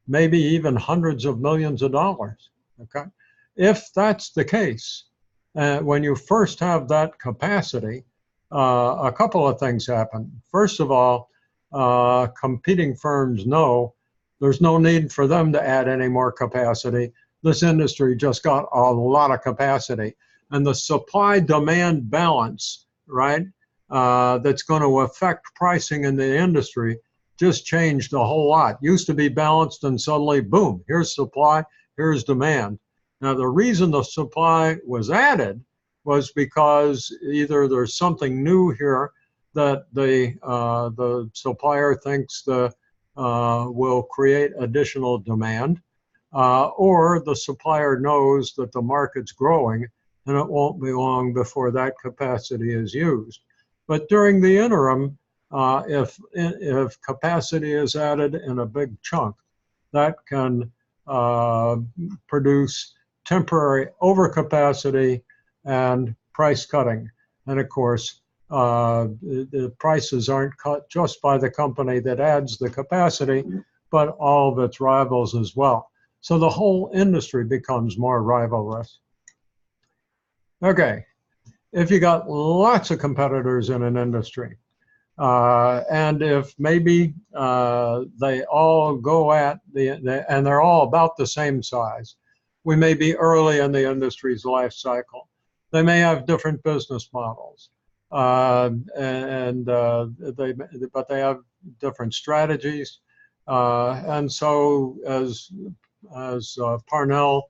maybe even hundreds of millions of dollars, okay? If that's the case, when you first have that capacity, a couple of things happen. First of all, competing firms know there's no need for them to add any more capacity. This industry just got a lot of capacity. And the supply-demand balance, right, that's going to affect pricing in the industry just changed a whole lot. Used to be balanced, and suddenly, boom, here's supply, here's demand. Now, the reason the supply was added was because either there's something new here that the supplier thinks will create additional demand, or the supplier knows that the market's growing and it won't be long before that capacity is used. But during the interim, if capacity is added in a big chunk, that can produce temporary overcapacity and price cutting. And of course, the prices aren't cut just by the company that adds the capacity, but all of its rivals as well. So the whole industry becomes more rivalrous. Okay, if you got lots of competitors in an industry, and if maybe they all go at and they're all about the same size, we may be early in the industry's life cycle. They may have different business models, but they have different strategies. And so, as Parnell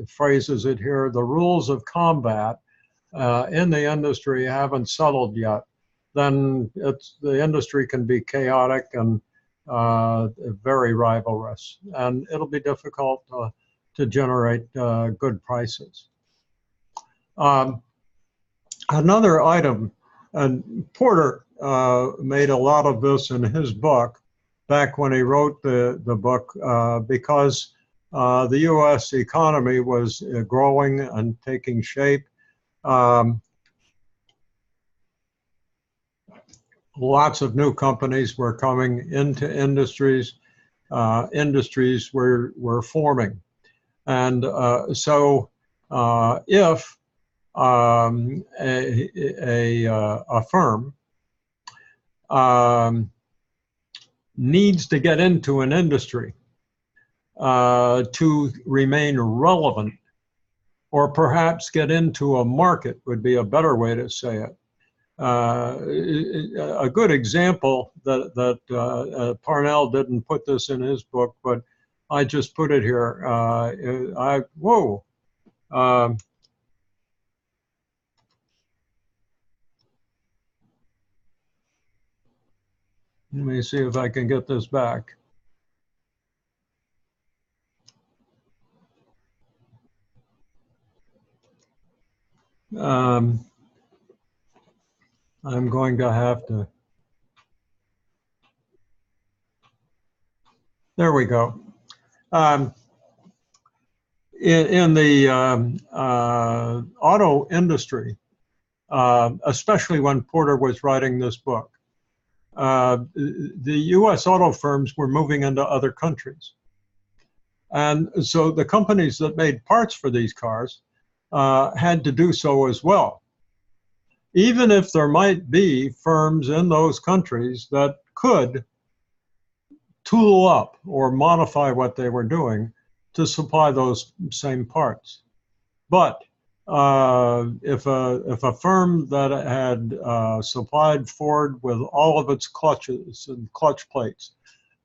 phrases it here, the rules of combat in the industry haven't settled yet. Then the industry can be chaotic and very rivalrous, and it'll be difficult to generate good prices. Another item, and Porter made a lot of this in his book back when he wrote the book, because the U.S. economy was growing and taking shape. Lots of new companies were coming into industries. Industries were forming. And so if a firm needs to get into an industry to remain relevant, or perhaps get into a market would be a better way to say it. A good example that Parnell didn't put this in his book, but I just put it here. Let me see if I can get this back. I'm going to have to. There we go. In the auto industry, especially when Porter was writing this book, the U.S. auto firms were moving into other countries. And so the companies that made parts for these cars had to do so as well. Even if there might be firms in those countries that could tool up or modify what they were doing to supply those same parts. But if a firm that had supplied Ford with all of its clutches and clutch plates,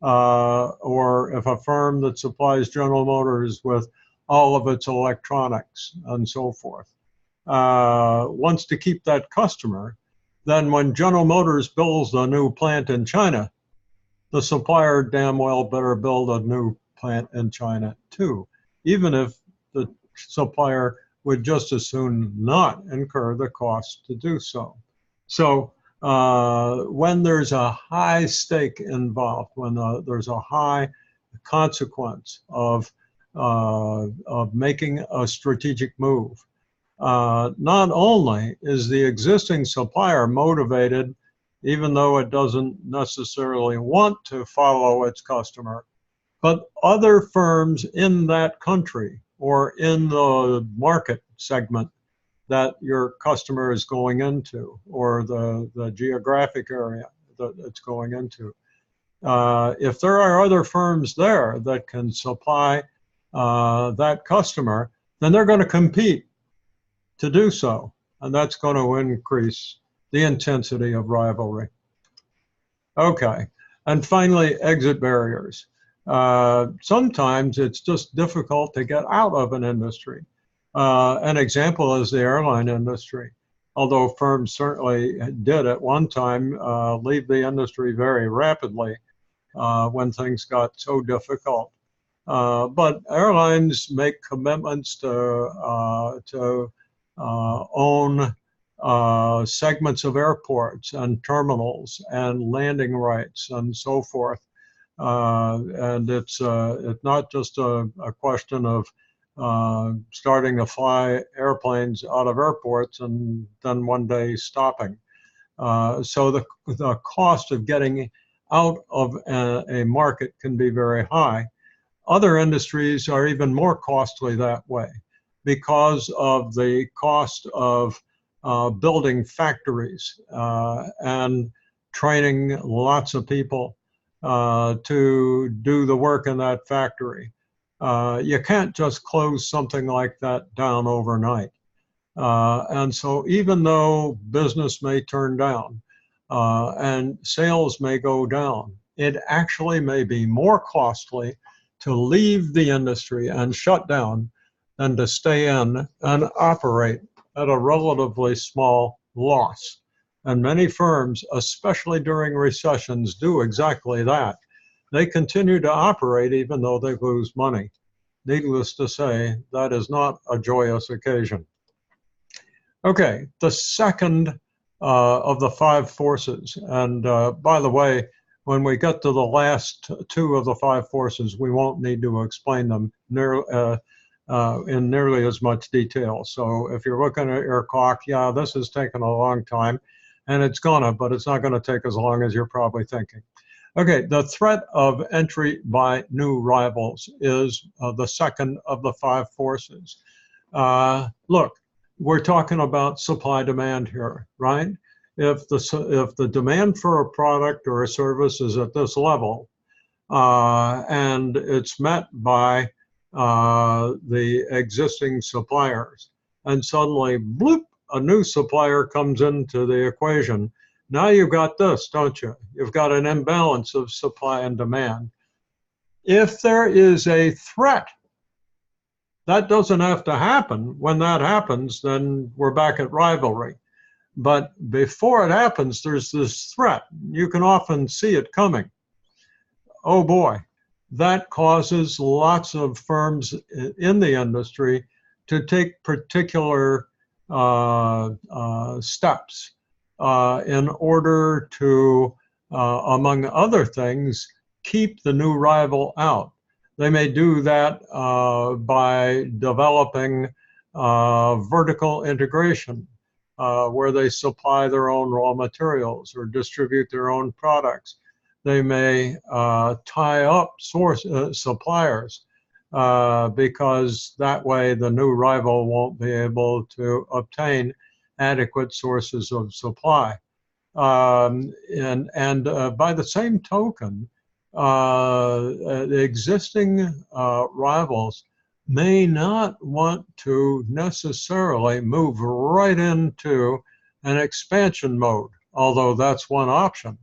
or if a firm that supplies General Motors with all of its electronics and so forth, wants to keep that customer, then when General Motors builds a new plant in China, the supplier damn well better build a new plant in China too, even if the supplier would just as soon not incur the cost to do so. So when there's a high stake involved, when there's a high consequence of making a strategic move, not only is the existing supplier motivated, even though it doesn't necessarily want to follow its customer, but other firms in that country or in the market segment that your customer is going into, or the geographic area that it's going into. If there are other firms there that can supply that customer, then they're going to compete to do so, and that's going to increase the intensity of rivalry. Okay, and finally, exit barriers. Sometimes it's just difficult to get out of an industry. An example is the airline industry, although firms certainly did at one time leave the industry very rapidly when things got so difficult. But airlines make commitments to own segments of airports and terminals and landing rights and so forth. And it's not just a question of starting to fly airplanes out of airports and then one day stopping. So the cost of getting out of a market can be very high. Other industries are even more costly that way because of the cost of building factories and training lots of people to do the work in that factory. You can't just close something like that down overnight. And so even though business may turn down and sales may go down, it actually may be more costly to leave the industry and shut down than to stay in and operate at a relatively small loss. And many firms, especially during recessions, do exactly that. They continue to operate even though they lose money. Needless to say, that is not a joyous occasion. Okay, the second of the 5 forces, and by the way, when we get to the last 2 of the 5 forces, we won't need to explain them in nearly as much detail. So if you're looking at your clock, yeah, this has taken a long time, and it's gonna, but it's not gonna take as long as you're probably thinking. Okay, the threat of entry by new rivals is the second of the 5 forces. Look, we're talking about supply demand here, right? If the demand for a product or a service is at this level and it's met by the existing suppliers, and suddenly, bloop, a new supplier comes into the equation. Now you've got this, don't you? You've got an imbalance of supply and demand. If there is a threat, that doesn't have to happen. When that happens, then we're back at rivalry. But before it happens, there's this threat. You can often see it coming. Oh boy, that causes lots of firms in the industry to take particular steps in order to, among other things, keep the new rival out. They may do that by developing vertical integration, where they supply their own raw materials or distribute their own products. They may tie up suppliers because that way the new rival won't be able to obtain adequate sources of supply. And by the same token, the existing rivals may not want to necessarily move right into an expansion mode, although that's one option.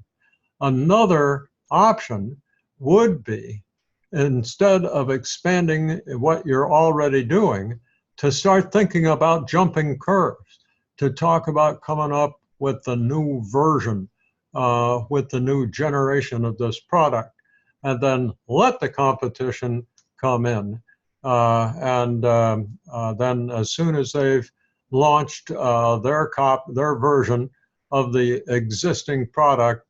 Another option would be, instead of expanding what you're already doing, to start thinking about jumping curves, to talk about coming up with the new version, with the new generation of this product, and then let the competition come in. Then as soon as they've launched their version of the existing product,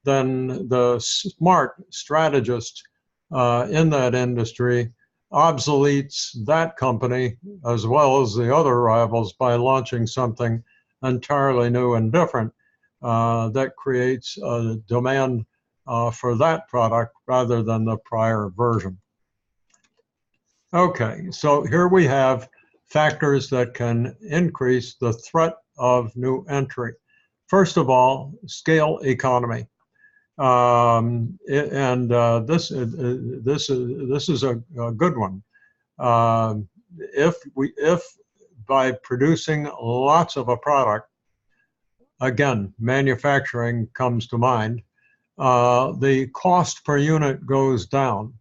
then the smart strategist in that industry obsoletes that company as well as the other rivals by launching something entirely new and different that creates a demand for that product rather than the prior version. Okay, so here we have factors that can increase the threat of new entry. First of all, scale economy. This is a good one. If by producing lots of a product, again, manufacturing comes to mind, the cost per unit goes down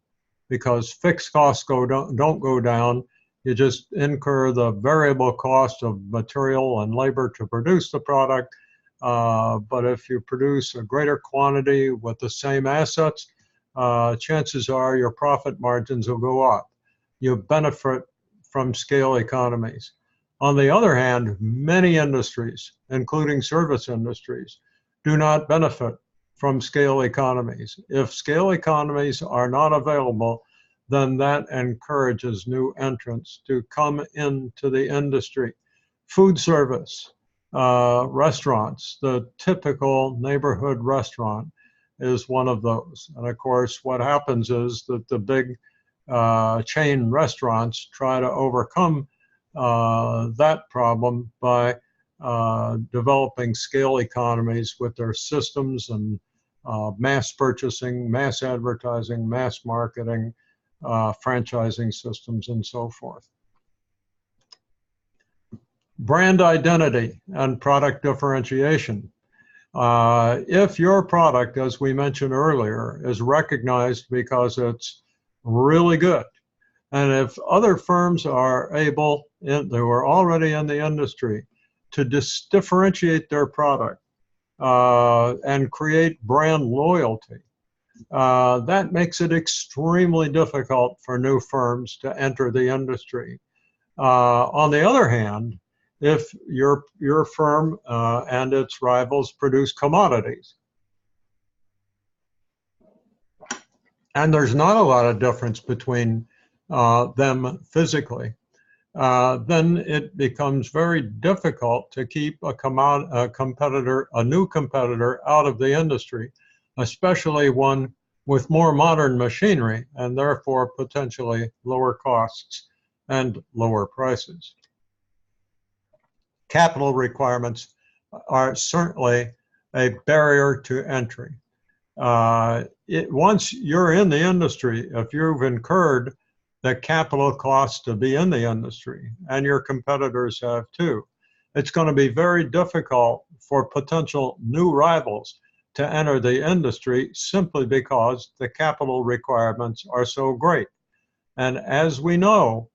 because fixed costs don't go down. You just incur the variable cost of material and labor to produce the product. But if you produce a greater quantity with the same assets, chances are your profit margins will go up. You benefit from scale economies. On the other hand, many industries, including service industries, do not benefit from scale economies. If scale economies are not available, then that encourages new entrants to come into the industry. Food service, restaurants, the typical neighborhood restaurant is one of those. And of course, what happens is that the big chain restaurants try to overcome that problem by developing scale economies with their systems and mass purchasing, mass advertising, mass marketing, franchising systems, and so forth. Brand identity and product differentiation. If your product, as we mentioned earlier, is recognized because it's really good, and if other firms are able, who are already in the industry, to differentiate their product and create brand loyalty, that makes it extremely difficult for new firms to enter the industry. On the other hand, if your firm and its rivals produce commodities, and there's not a lot of difference between them physically, then it becomes very difficult to keep a new competitor out of the industry, especially one with more modern machinery and therefore potentially lower costs and lower prices. Capital requirements are certainly a barrier to entry. Once you're in the industry, if you've incurred the capital costs to be in the industry, and your competitors have too, it's going to be very difficult for potential new rivals to enter the industry simply because the capital requirements are so great. And as we know,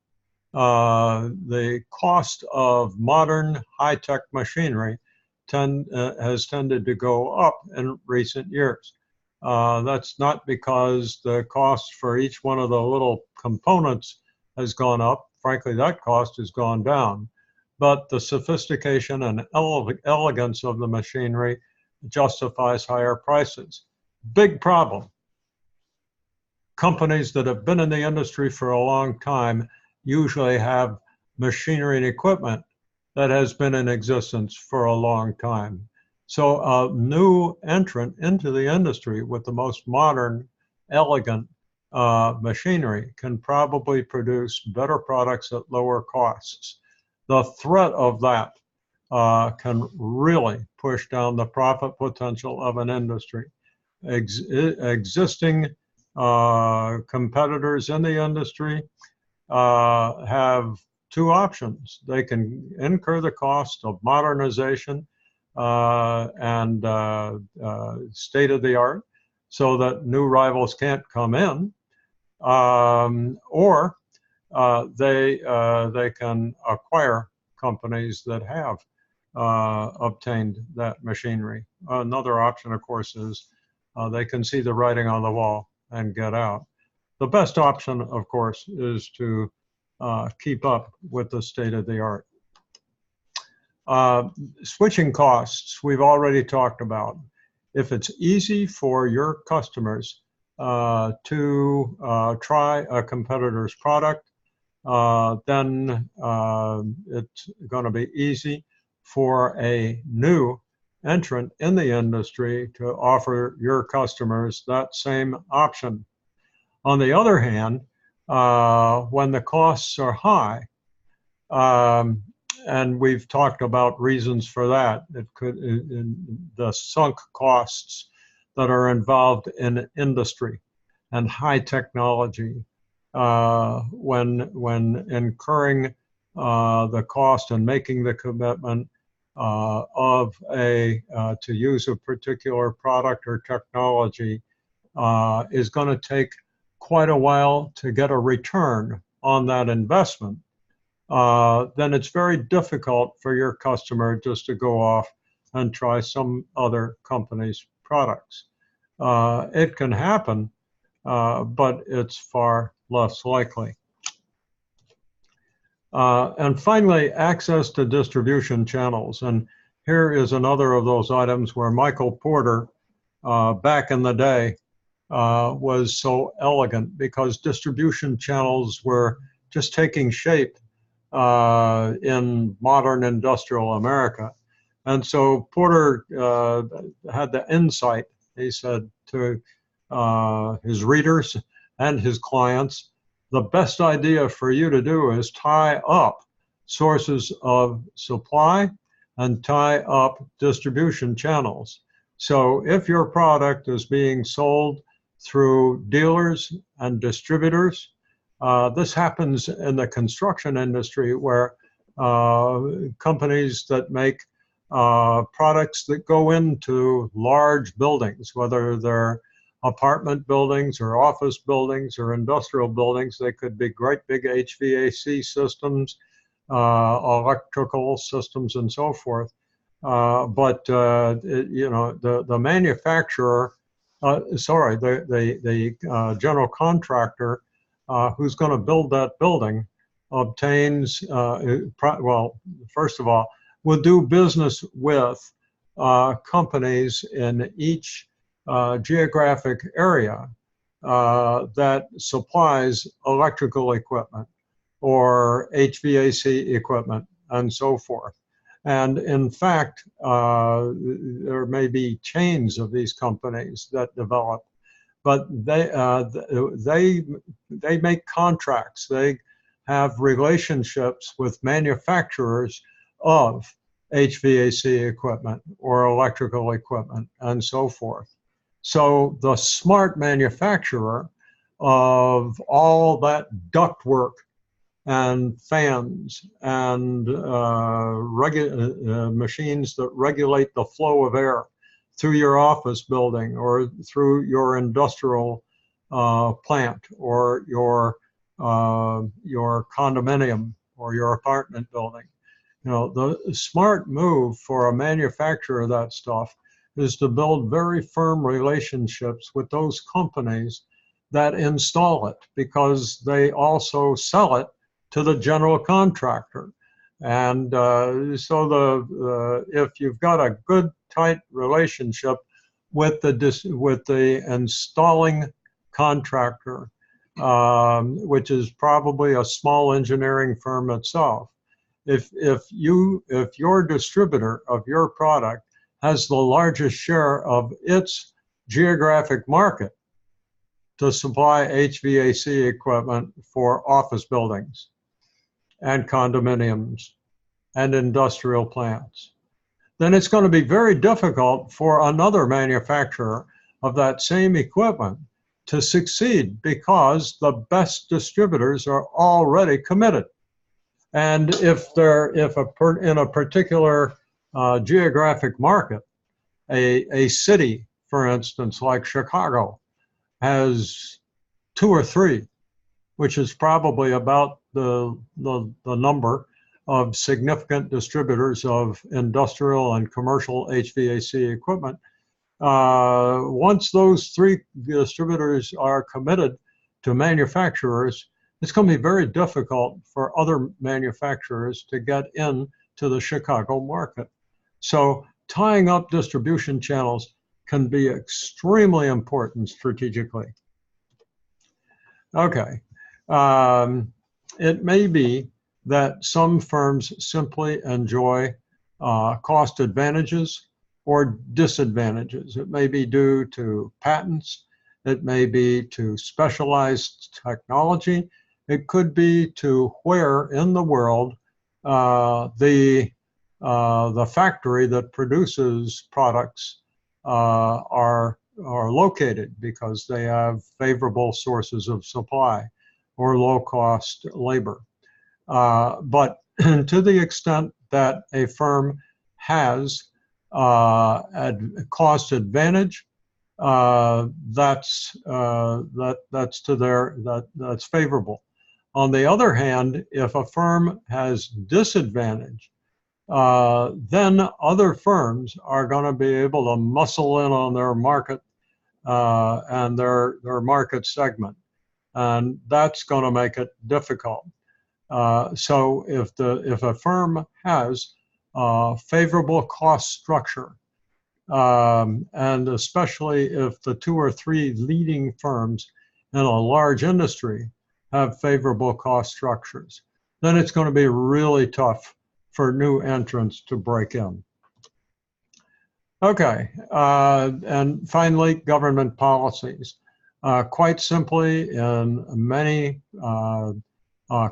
the cost of modern high-tech machinery has tended to go up in recent years. That's not because the cost for each one of the little components has gone up. Frankly, that cost has gone down. But the sophistication and elegance of the machinery justifies higher prices. Big problem. Companies that have been in the industry for a long time usually have machinery and equipment that has been in existence for a long time. So a new entrant into the industry with the most modern, elegant machinery can probably produce better products at lower costs. The threat of that can really push down the profit potential of an industry. Existing competitors in the industry have two options. They can incur the cost of modernization and state-of-the-art so that new rivals can't come in, or they can acquire companies that have obtained that machinery. Another option, of course, is they can see the writing on the wall and get out. The best option, of course, is to keep up with the state-of-the-art. Switching costs, we've already talked about. If it's easy for your customers to try a competitor's product, then it's going to be easy for a new entrant in the industry to offer your customers that same option. On the other hand, when the costs are high, and we've talked about reasons for that, it could in the sunk costs that are involved in industry and high technology, when incurring the cost and making the commitment to use a particular product or technology is going to take quite a while to get a return on that investment, then it's very difficult for your customer just to go off and try some other company's products. It can happen, but it's far less likely. And finally, access to distribution channels. And here is another of those items where Michael Porter, back in the day, was so elegant because distribution channels were just taking shape in modern industrial America. And so Porter had the insight, he said, to his readers and his clients, the best idea for you to do is tie up sources of supply and tie up distribution channels. So if your product is being sold through dealers and distributors, this happens in the construction industry where companies that make products that go into large buildings, whether they're apartment buildings or office buildings or industrial buildings, they could be great big HVAC systems, electrical systems, and so forth. But the manufacturer, the general contractor who's going to build that building obtains, well, first of all, will do business with companies in each geographic area that supplies electrical equipment or HVAC equipment and so forth. And in fact, there may be chains of these companies that develop, but they make contracts. They have relationships with manufacturers of HVAC equipment or electrical equipment and so forth. So the smart manufacturer of all that ductwork and fans and machines that regulate the flow of air through your office building or through your industrial plant or your condominium or your apartment building. The smart move for a manufacturer of that stuff is to build very firm relationships with those companies that install it, because they also sell it to the general contractor. And so if you've got a good, tight relationship with the installing contractor, which is probably a small engineering firm itself, if your distributor of your product has the largest share of its geographic market to supply HVAC equipment for office buildings and condominiums and industrial plants, then it's going to be very difficult for another manufacturer of that same equipment to succeed, because the best distributors are already committed. And in a particular geographic market, a city, for instance, like Chicago, has 2 or 3, which is probably about the number of significant distributors of industrial and commercial HVAC equipment. Once those 3 distributors are committed to manufacturers, it's going to be very difficult for other manufacturers to get into the Chicago market. So tying up distribution channels can be extremely important strategically. Okay. It may be that some firms simply enjoy cost advantages or disadvantages. It may be due to patents. It may be to specialized technology. It could be to where in the world the factory that produces products are located, because they have favorable sources of supply or low-cost labor. But to the extent that a firm has cost advantage, that's favorable. On the other hand, if a firm has disadvantage, then other firms are going to be able to muscle in on their market and their market segment, and that's going to make it difficult. So if a firm has favorable cost structure, and especially if the 2 or 3 leading firms in a large industry have favorable cost structures, then it's going to be really tough for new entrants to break in. Okay, and finally, government policies. Quite simply, in many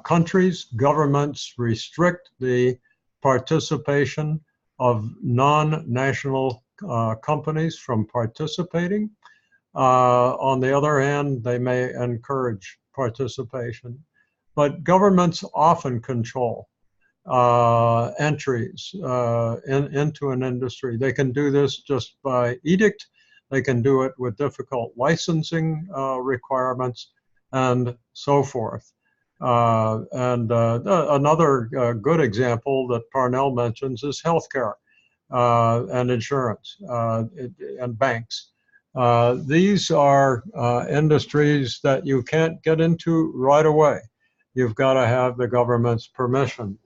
countries, governments restrict the participation of non-national companies from participating. On the other hand, they may encourage participation. But governments often control entries into an industry. They can do this just by edict. They can do it with difficult licensing requirements and so forth. Another good example that Parnell mentions is healthcare and insurance and banks. These are industries that you can't get into right away. You've got to have the government's permission,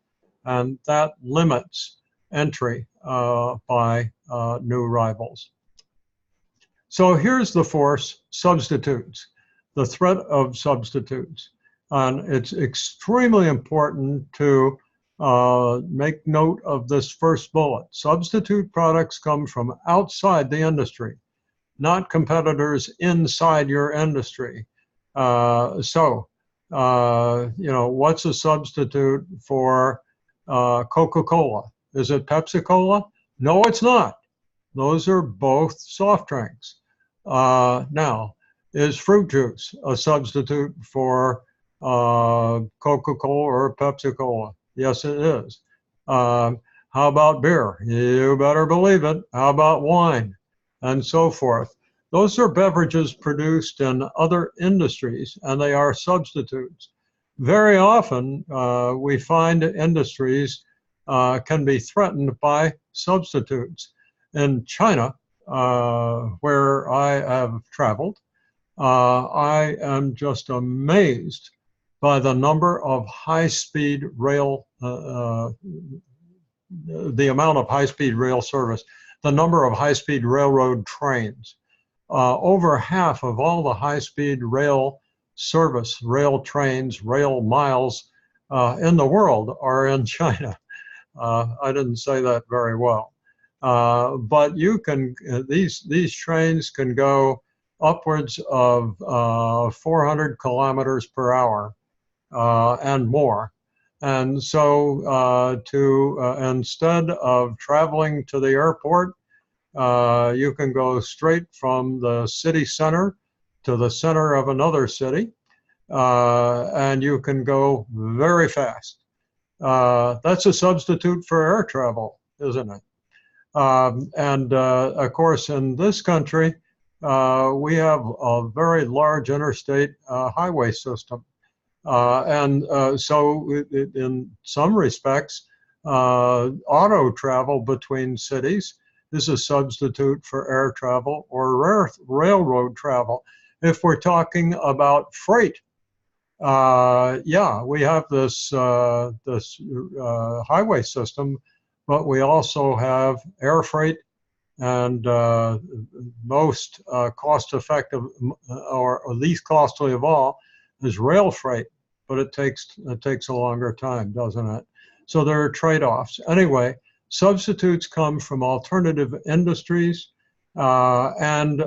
and that limits entry by new rivals. So here's the force: substitutes, the threat of substitutes. And it's extremely important to make note of this first bullet. Substitute products come from outside the industry, not competitors inside your industry. You know, what's a substitute for Coca-Cola? Is it Pepsi-Cola? No, it's not. Those are both soft drinks. Now, is fruit juice a substitute for Coca-Cola or Pepsi-Cola? Yes, it is. How about beer? You better believe it. How about wine? And so forth. Those are beverages produced in other industries, and they are substitutes. Very often, we find industries can be threatened by substitutes. In China, where I have traveled, I am just amazed by the number of high-speed rail, the amount of high-speed rail service, the number of high-speed railroad trains. Over half of all the high-speed rail service, rail trains, rail miles in the world are in China. I didn't say that very well. But you can, these trains can go upwards of 400 kilometers per hour and more. And so instead of traveling to the airport, you can go straight from the city center to the center of another city, and you can go very fast. That's a substitute for air travel, isn't it? Of course, in this country, we have a very large interstate highway system. So in some respects, auto travel between cities is a substitute for air travel or railroad travel. If we're talking about freight, yeah, we have this highway system, but we also have air freight, and most cost-effective or least costly of all is rail freight, but it takes a longer time, doesn't it? So there are trade-offs. Anyway, substitutes come from alternative industries, and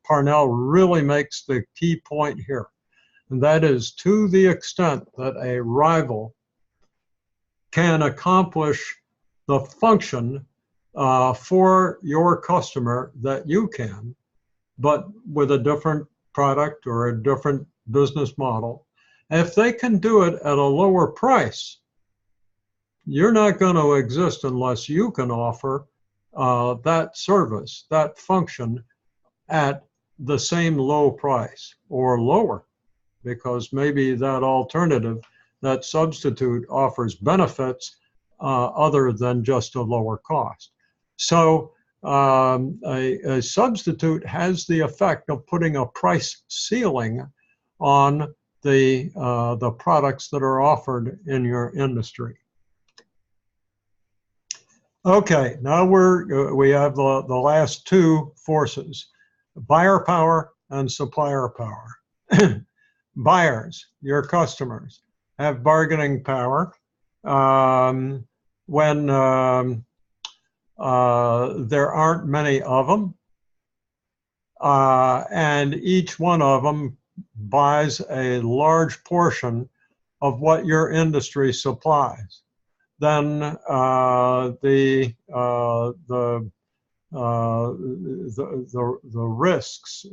Parnell really makes the key point here, and that is, to the extent that a rival can accomplish the function for your customer that you can, but with a different product or a different business model. If they can do it at a lower price, you're not going to exist unless you can offer that service, that function, at the same low price or lower, because maybe that alternative, that substitute, offers benefits other than just a lower cost. So a substitute has the effect of putting a price ceiling on the products that are offered in your industry. Okay, now we have the last two forces, buyer power and supplier power. Buyers, your customers, have bargaining power when there aren't many of them, and each one of them buys a large portion of what your industry supplies. Then the risks,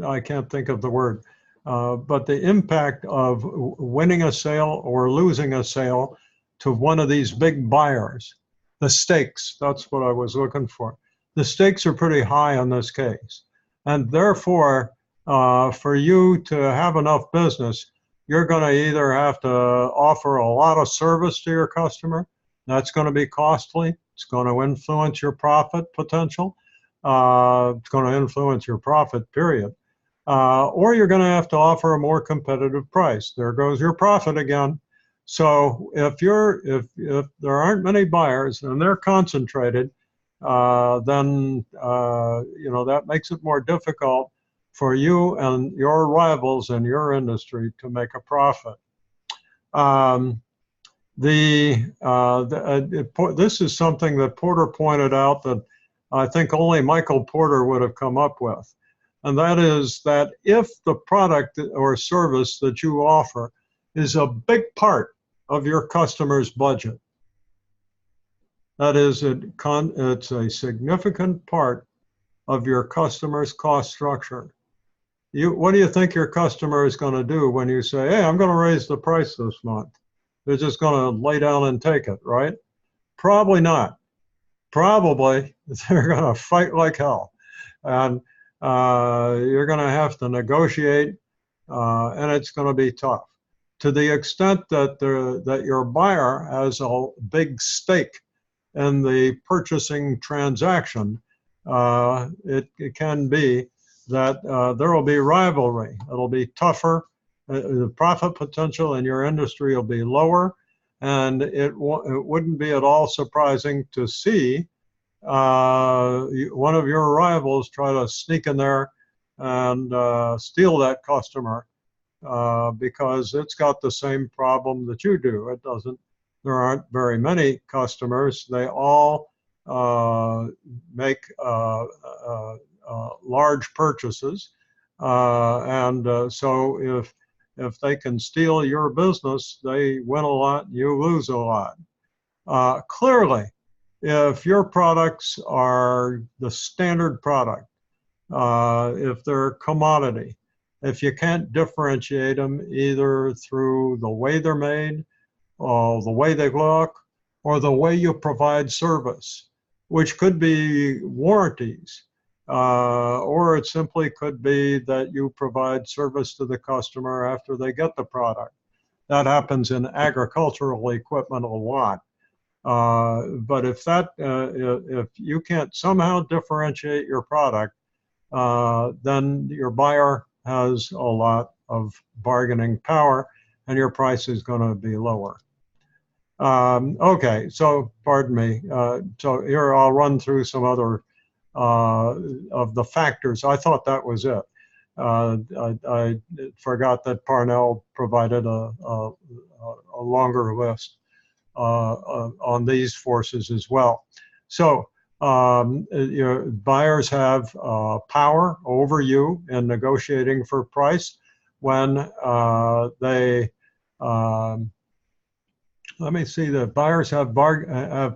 I can't think of the word, but the impact of winning a sale or losing a sale to one of these big buyers, the stakes, that's what I was looking for. The stakes are pretty high in this case. And therefore, for you to have enough business, you're going to either have to offer a lot of service to your customer. That's going to be costly. It's going to influence your profit potential. It's going to influence your profit, period. Or you're going to have to offer a more competitive price. There goes your profit again. So if there aren't many buyers and they're concentrated, then that makes it more difficult for you and your rivals in your industry to make a profit. This is something that Porter pointed out that I think only Michael Porter would have come up with. And that is that if the product or service that you offer is a big part of your customer's budget, that is, it's a significant part of your customer's cost structure. What do you think your customer is going to do when you say, hey, I'm going to raise the price this month? They're just going to lay down and take it, right? Probably not. Probably they're going to fight like hell. And you're going to have to negotiate, and it's going to be tough. To the extent that that your buyer has a big stake in the purchasing transaction, it can be that there will be rivalry. It'll be tougher. The profit potential in your industry will be lower, and it wouldn't be at all surprising to see one of your rivals try to sneak in there and steal that customer because it's got the same problem that you do. It doesn't. There aren't very many customers. They all make large purchases, and so if they can steal your business, they win a lot, you lose a lot. Clearly, if your products are the standard product, if they're commodity, if you can't differentiate them either through the way they're made, or the way they look, or the way you provide service, which could be warranties, or it simply could be that you provide service to the customer after they get the product. That happens in agricultural equipment a lot. But if you can't somehow differentiate your product, then your buyer has a lot of bargaining power and your price is going to be lower. Okay, so pardon me. So here I'll run through some other of the factors. I thought that was it. I forgot that Parnell provided a longer list on these forces as well. So your buyers have power over you in negotiating for price when they let me see, the buyers have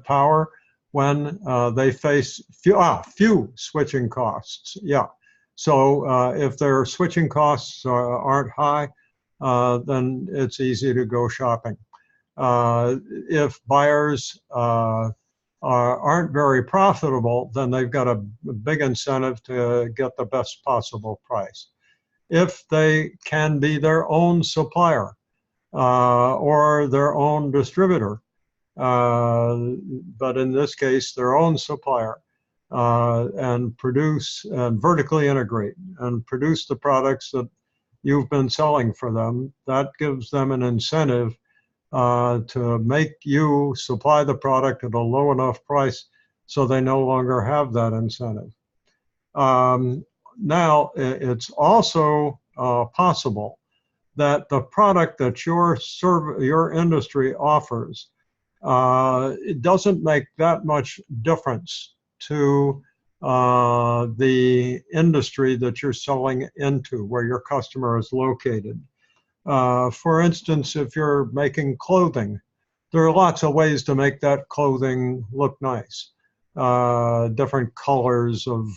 power when they face few switching costs. Yeah. So if their switching costs aren't high, then it's easy to go shopping. If buyers aren't very profitable, then they've got a big incentive to get the best possible price. If they can be their own supplier or their own distributor, but in this case, their own supplier, and produce and vertically integrate and produce the products that you've been selling for them, that gives them an incentive to make you supply the product at a low enough price so they no longer have that incentive. Now, it's also possible that the product that your industry offers, it doesn't make that much difference to the industry that you're selling into, where your customer is located. For instance, if you're making clothing, there are lots of ways to make that clothing look nice. Different colors of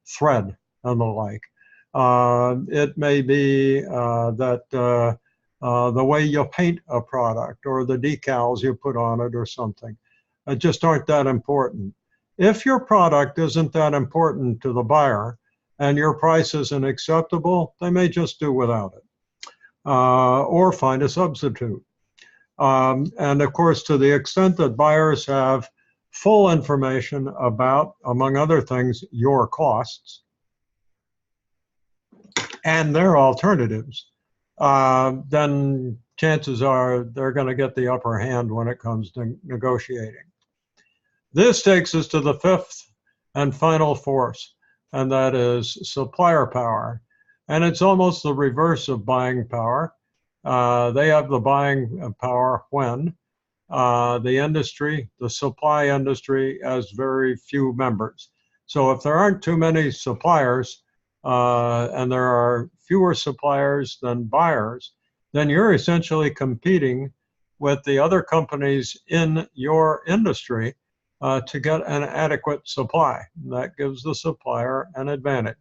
thread and the like. It may be that the way you paint a product or the decals you put on it or something just aren't that important. If your product isn't that important to the buyer and your price isn't acceptable, they may just do without it or find a substitute. And of course, to the extent that buyers have full information about, among other things, your costs and their alternatives, then chances are they're going to get the upper hand when it comes to negotiating. This takes us to the fifth and final force, and that is supplier power. And it's almost the reverse of buying power. They have the buying power when the industry, the supply industry, has very few members. So if there aren't too many suppliers and there are fewer suppliers than buyers, then you're essentially competing with the other companies in your industry to get an adequate supply. That gives the supplier an advantage.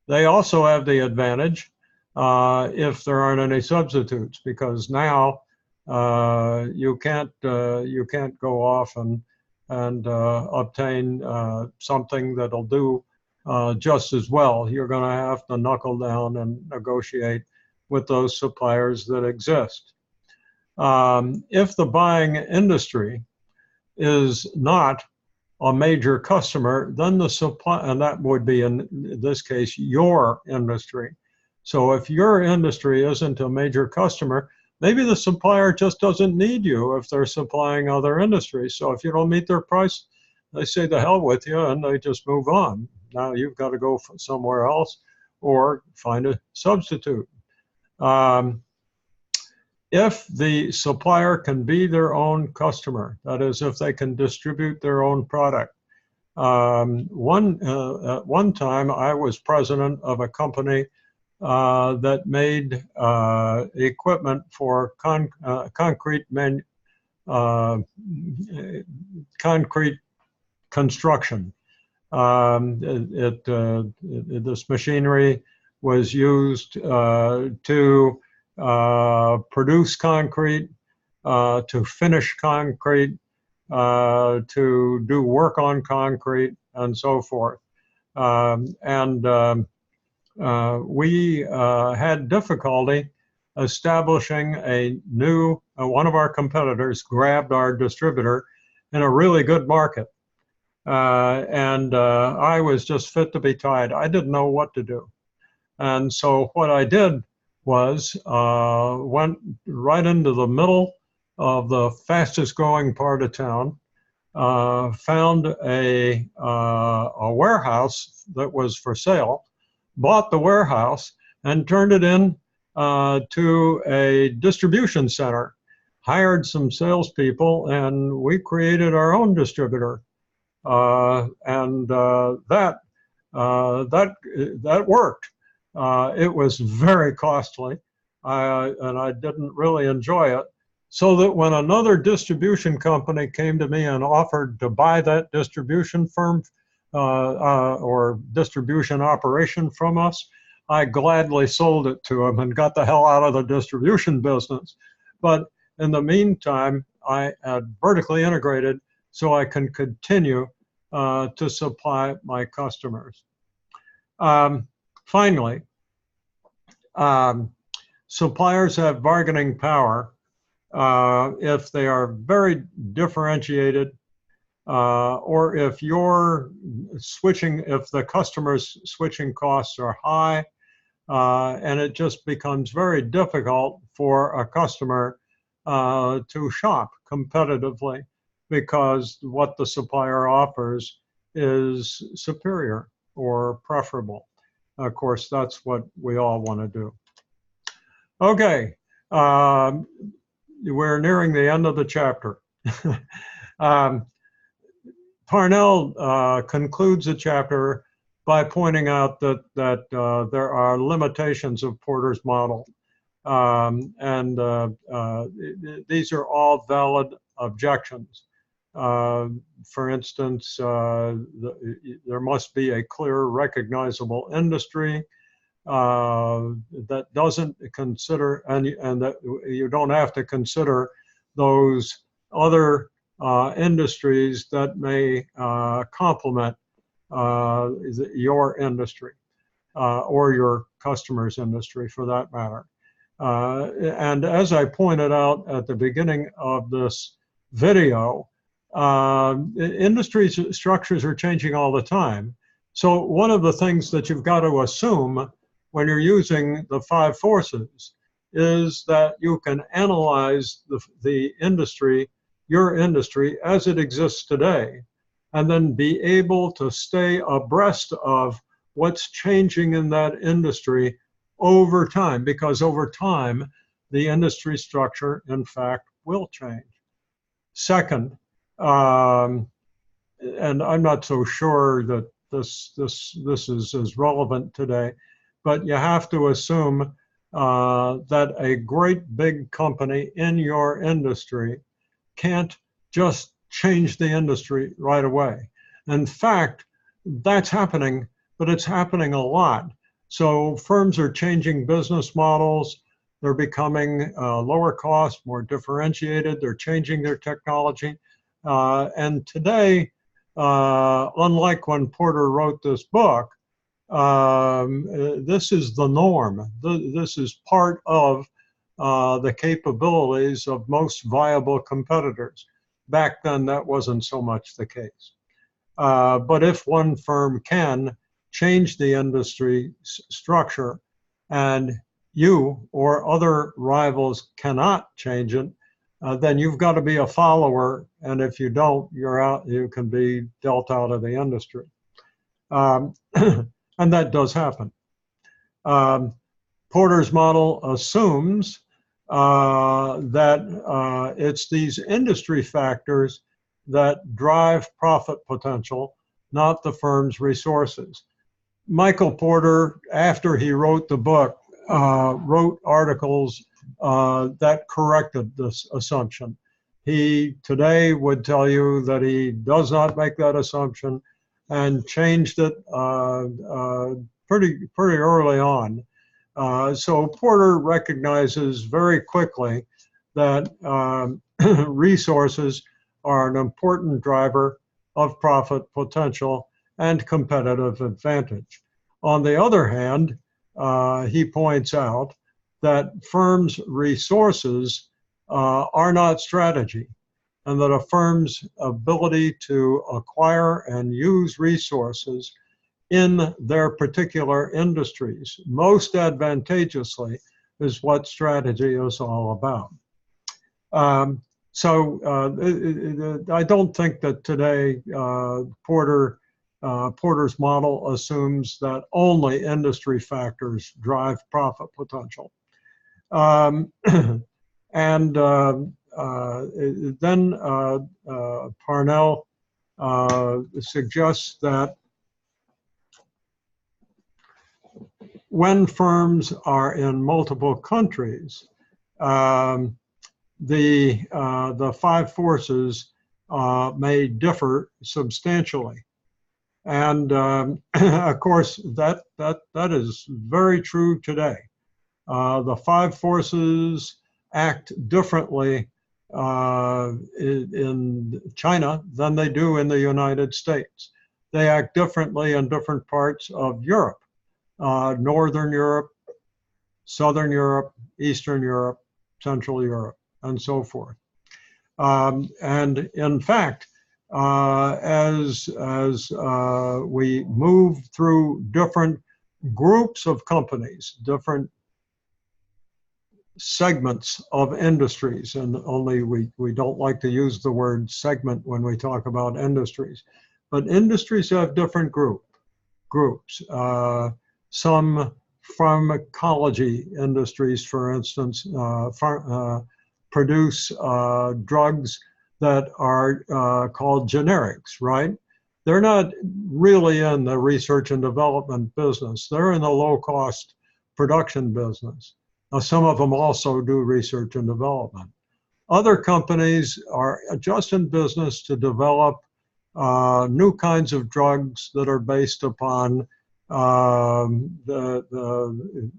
They also have the advantage if there aren't any substitutes, because now you can't go off and obtain something that'll do just as well. You're going to have to knuckle down and negotiate with those suppliers that exist. If the buying industry is not a major customer, then the supply, and that would be in this case your industry. So if your industry isn't a major customer, maybe the supplier just doesn't need you if they're supplying other industries. So if you don't meet their price, they say the hell with you and they just move on. Now you've got to go somewhere else or find a substitute. If the supplier can be their own customer, that is, if they can distribute their own product. At one time, I was president of a company that made equipment for concrete construction. This machinery was used to produce concrete, to finish concrete, to do work on concrete, and so forth. We had difficulty establishing a new, one of our competitors grabbed our distributor in a really good market. I was just fit to be tied. I didn't know what to do. And so what I did was went right into the middle of the fastest growing part of town, found a warehouse that was for sale, bought the warehouse and turned it in to a distribution center, hired some salespeople, and we created our own distributor. That worked. It was very costly, and I didn't really enjoy it. So that when another distribution company came to me and offered to buy that distribution firm or distribution operation from us, I gladly sold it to them and got the hell out of the distribution business. But in the meantime, I had vertically integrated so I can continue to supply my customers. Finally, suppliers have bargaining power if they are very differentiated or if if the customer's switching costs are high, and it just becomes very difficult for a customer to shop competitively because what the supplier offers is superior or preferable. Of course, that's what we all want to do. Okay, we're nearing the end of the chapter. Parnell concludes the chapter by pointing out that there are limitations of Porter's model. These are all valid objections. For instance, there must be a clear, recognizable industry that doesn't consider, and that you don't have to consider those other industries that may complement your industry or your customer's industry for that matter. And as I pointed out at the beginning of this video, industry structures are changing all the time. So one of the things that you've got to assume when you're using the 5 forces is that you can analyze the industry, your industry as it exists today, and then be able to stay abreast of what's changing in that industry over time, because over time, the industry structure, in fact, will change. Second, and I'm not so sure that this is as relevant today, but you have to assume that a great big company in your industry can't just change the industry right away. In fact, that's happening, but it's happening a lot. So firms are changing business models. They're becoming lower cost, more differentiated. They're changing their technology. And today, unlike when Porter wrote this book, this is the norm. This is part of the capabilities of most viable competitors. Back then, that wasn't so much the case. But if one firm can change the industry structure and you or other rivals cannot change it, then you've got to be a follower. And if you don't, you're out, you can be dealt out of the industry. And that does happen. Porter's model assumes that it's these industry factors that drive profit potential, not the firm's resources. Michael Porter, after he wrote the book, wrote articles that corrected this assumption. He today would tell you that he does not make that assumption and changed it pretty early on. So Porter recognizes very quickly that resources are an important driver of profit potential and competitive advantage. On the other hand, he points out that firms' resources are not strategy, and that a firm's ability to acquire and use resources in their particular industries most advantageously is what strategy is all about. I don't think that today Porter's model assumes that only industry factors drive profit potential. Then Parnell suggests that when firms are in multiple countries, the 5 forces may differ substantially. And of course, that is very true today. The 5 forces act differently in China than they do in the United States. They act differently in different parts of Europe, Northern Europe, Southern Europe, Eastern Europe, Central Europe, and so forth. And in fact, as we move through different groups of companies, different segments of industries, and only we don't like to use the word segment when we talk about industries, but industries have different groups. Some pharmacology industries, for instance, produce drugs that are called generics, right? They're not really in the research and development business. They're in the low-cost production business. Now, some of them also do research and development. Other companies are just in business to develop new kinds of drugs that are based upon the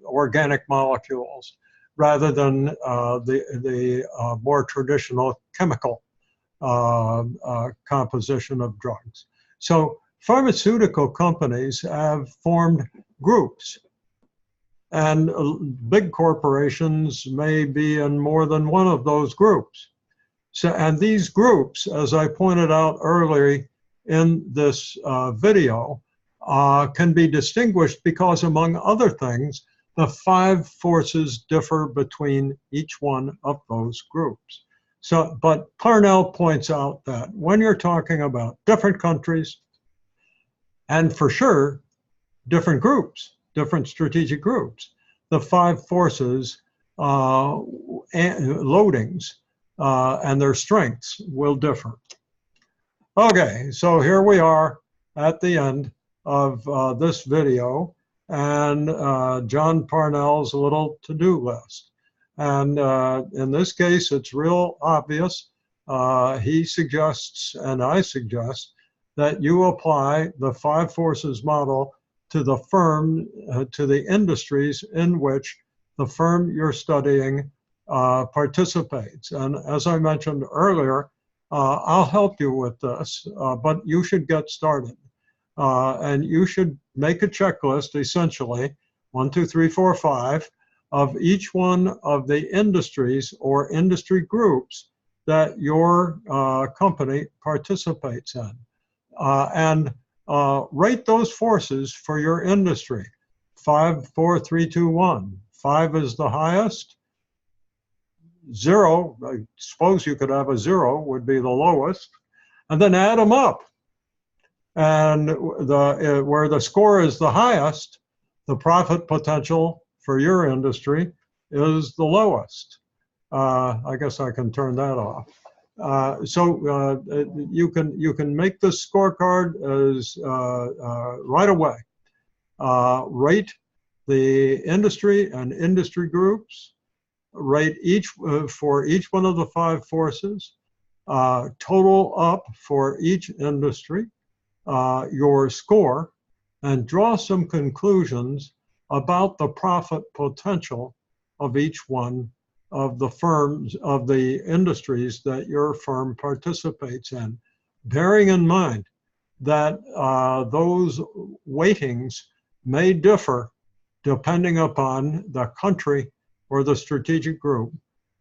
organic molecules rather than the more traditional chemical composition of drugs. So pharmaceutical companies have formed groups, and big corporations may be in more than one of those groups. So, and these groups, as I pointed out earlier in this video, can be distinguished because, among other things, the 5 forces differ between each one of those groups. So, but Parnell points out that when you're talking about different countries, and for sure, different groups, different strategic groups, the 5 forces, loadings, and their strengths will differ. Okay, so here we are at the end of this video, and John Parnell's little to-do list. And in this case, it's real obvious. He suggests, and I suggest, that you apply the 5 forces model to the firm, to the industries in which the firm you're studying participates. And as I mentioned earlier, I'll help you with this, but you should get started. And you should make a checklist, essentially, 1, 2, 3, 4, 5, of each one of the industries or industry groups that your company participates in. And rate those forces for your industry. 5, 4, 3, 2, 1. 5 is the highest. 0, I suppose you could have a 0, would be the lowest. And then add them up. And where the score is the highest, the profit potential for your industry is the lowest. I guess I can turn that off. So you can make this scorecard as right away. Rate the industry and industry groups. Rate each for each one of the 5 forces. Total up for each industry. Your score, and draw some conclusions about the profit potential of each one of the firms, of the industries that your firm participates in, bearing in mind that those weightings may differ depending upon the country or the strategic group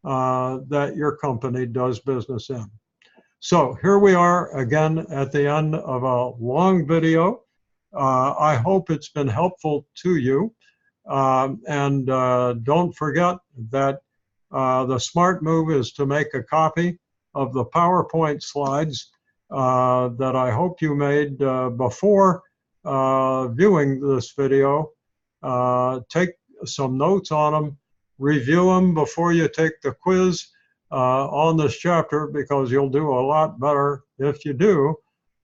that your company does business in. So here we are again at the end of a long video. I hope it's been helpful to you. And don't forget that the smart move is to make a copy of the PowerPoint slides that I hope you made before viewing this video. Take some notes on them, review them before you take the quiz on this chapter, because you'll do a lot better if you do.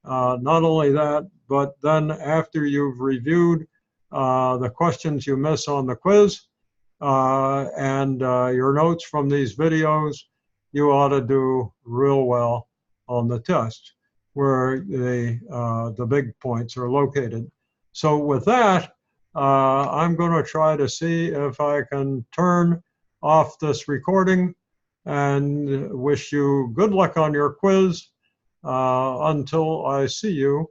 Not only that, but then after you've reviewed the questions you miss on the quiz and your notes from these videos, you ought to do real well on the test where the big points are located. So with that, I'm going to try to see if I can turn off this recording, and wish you good luck on your quiz until I see you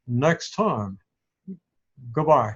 next time. Goodbye.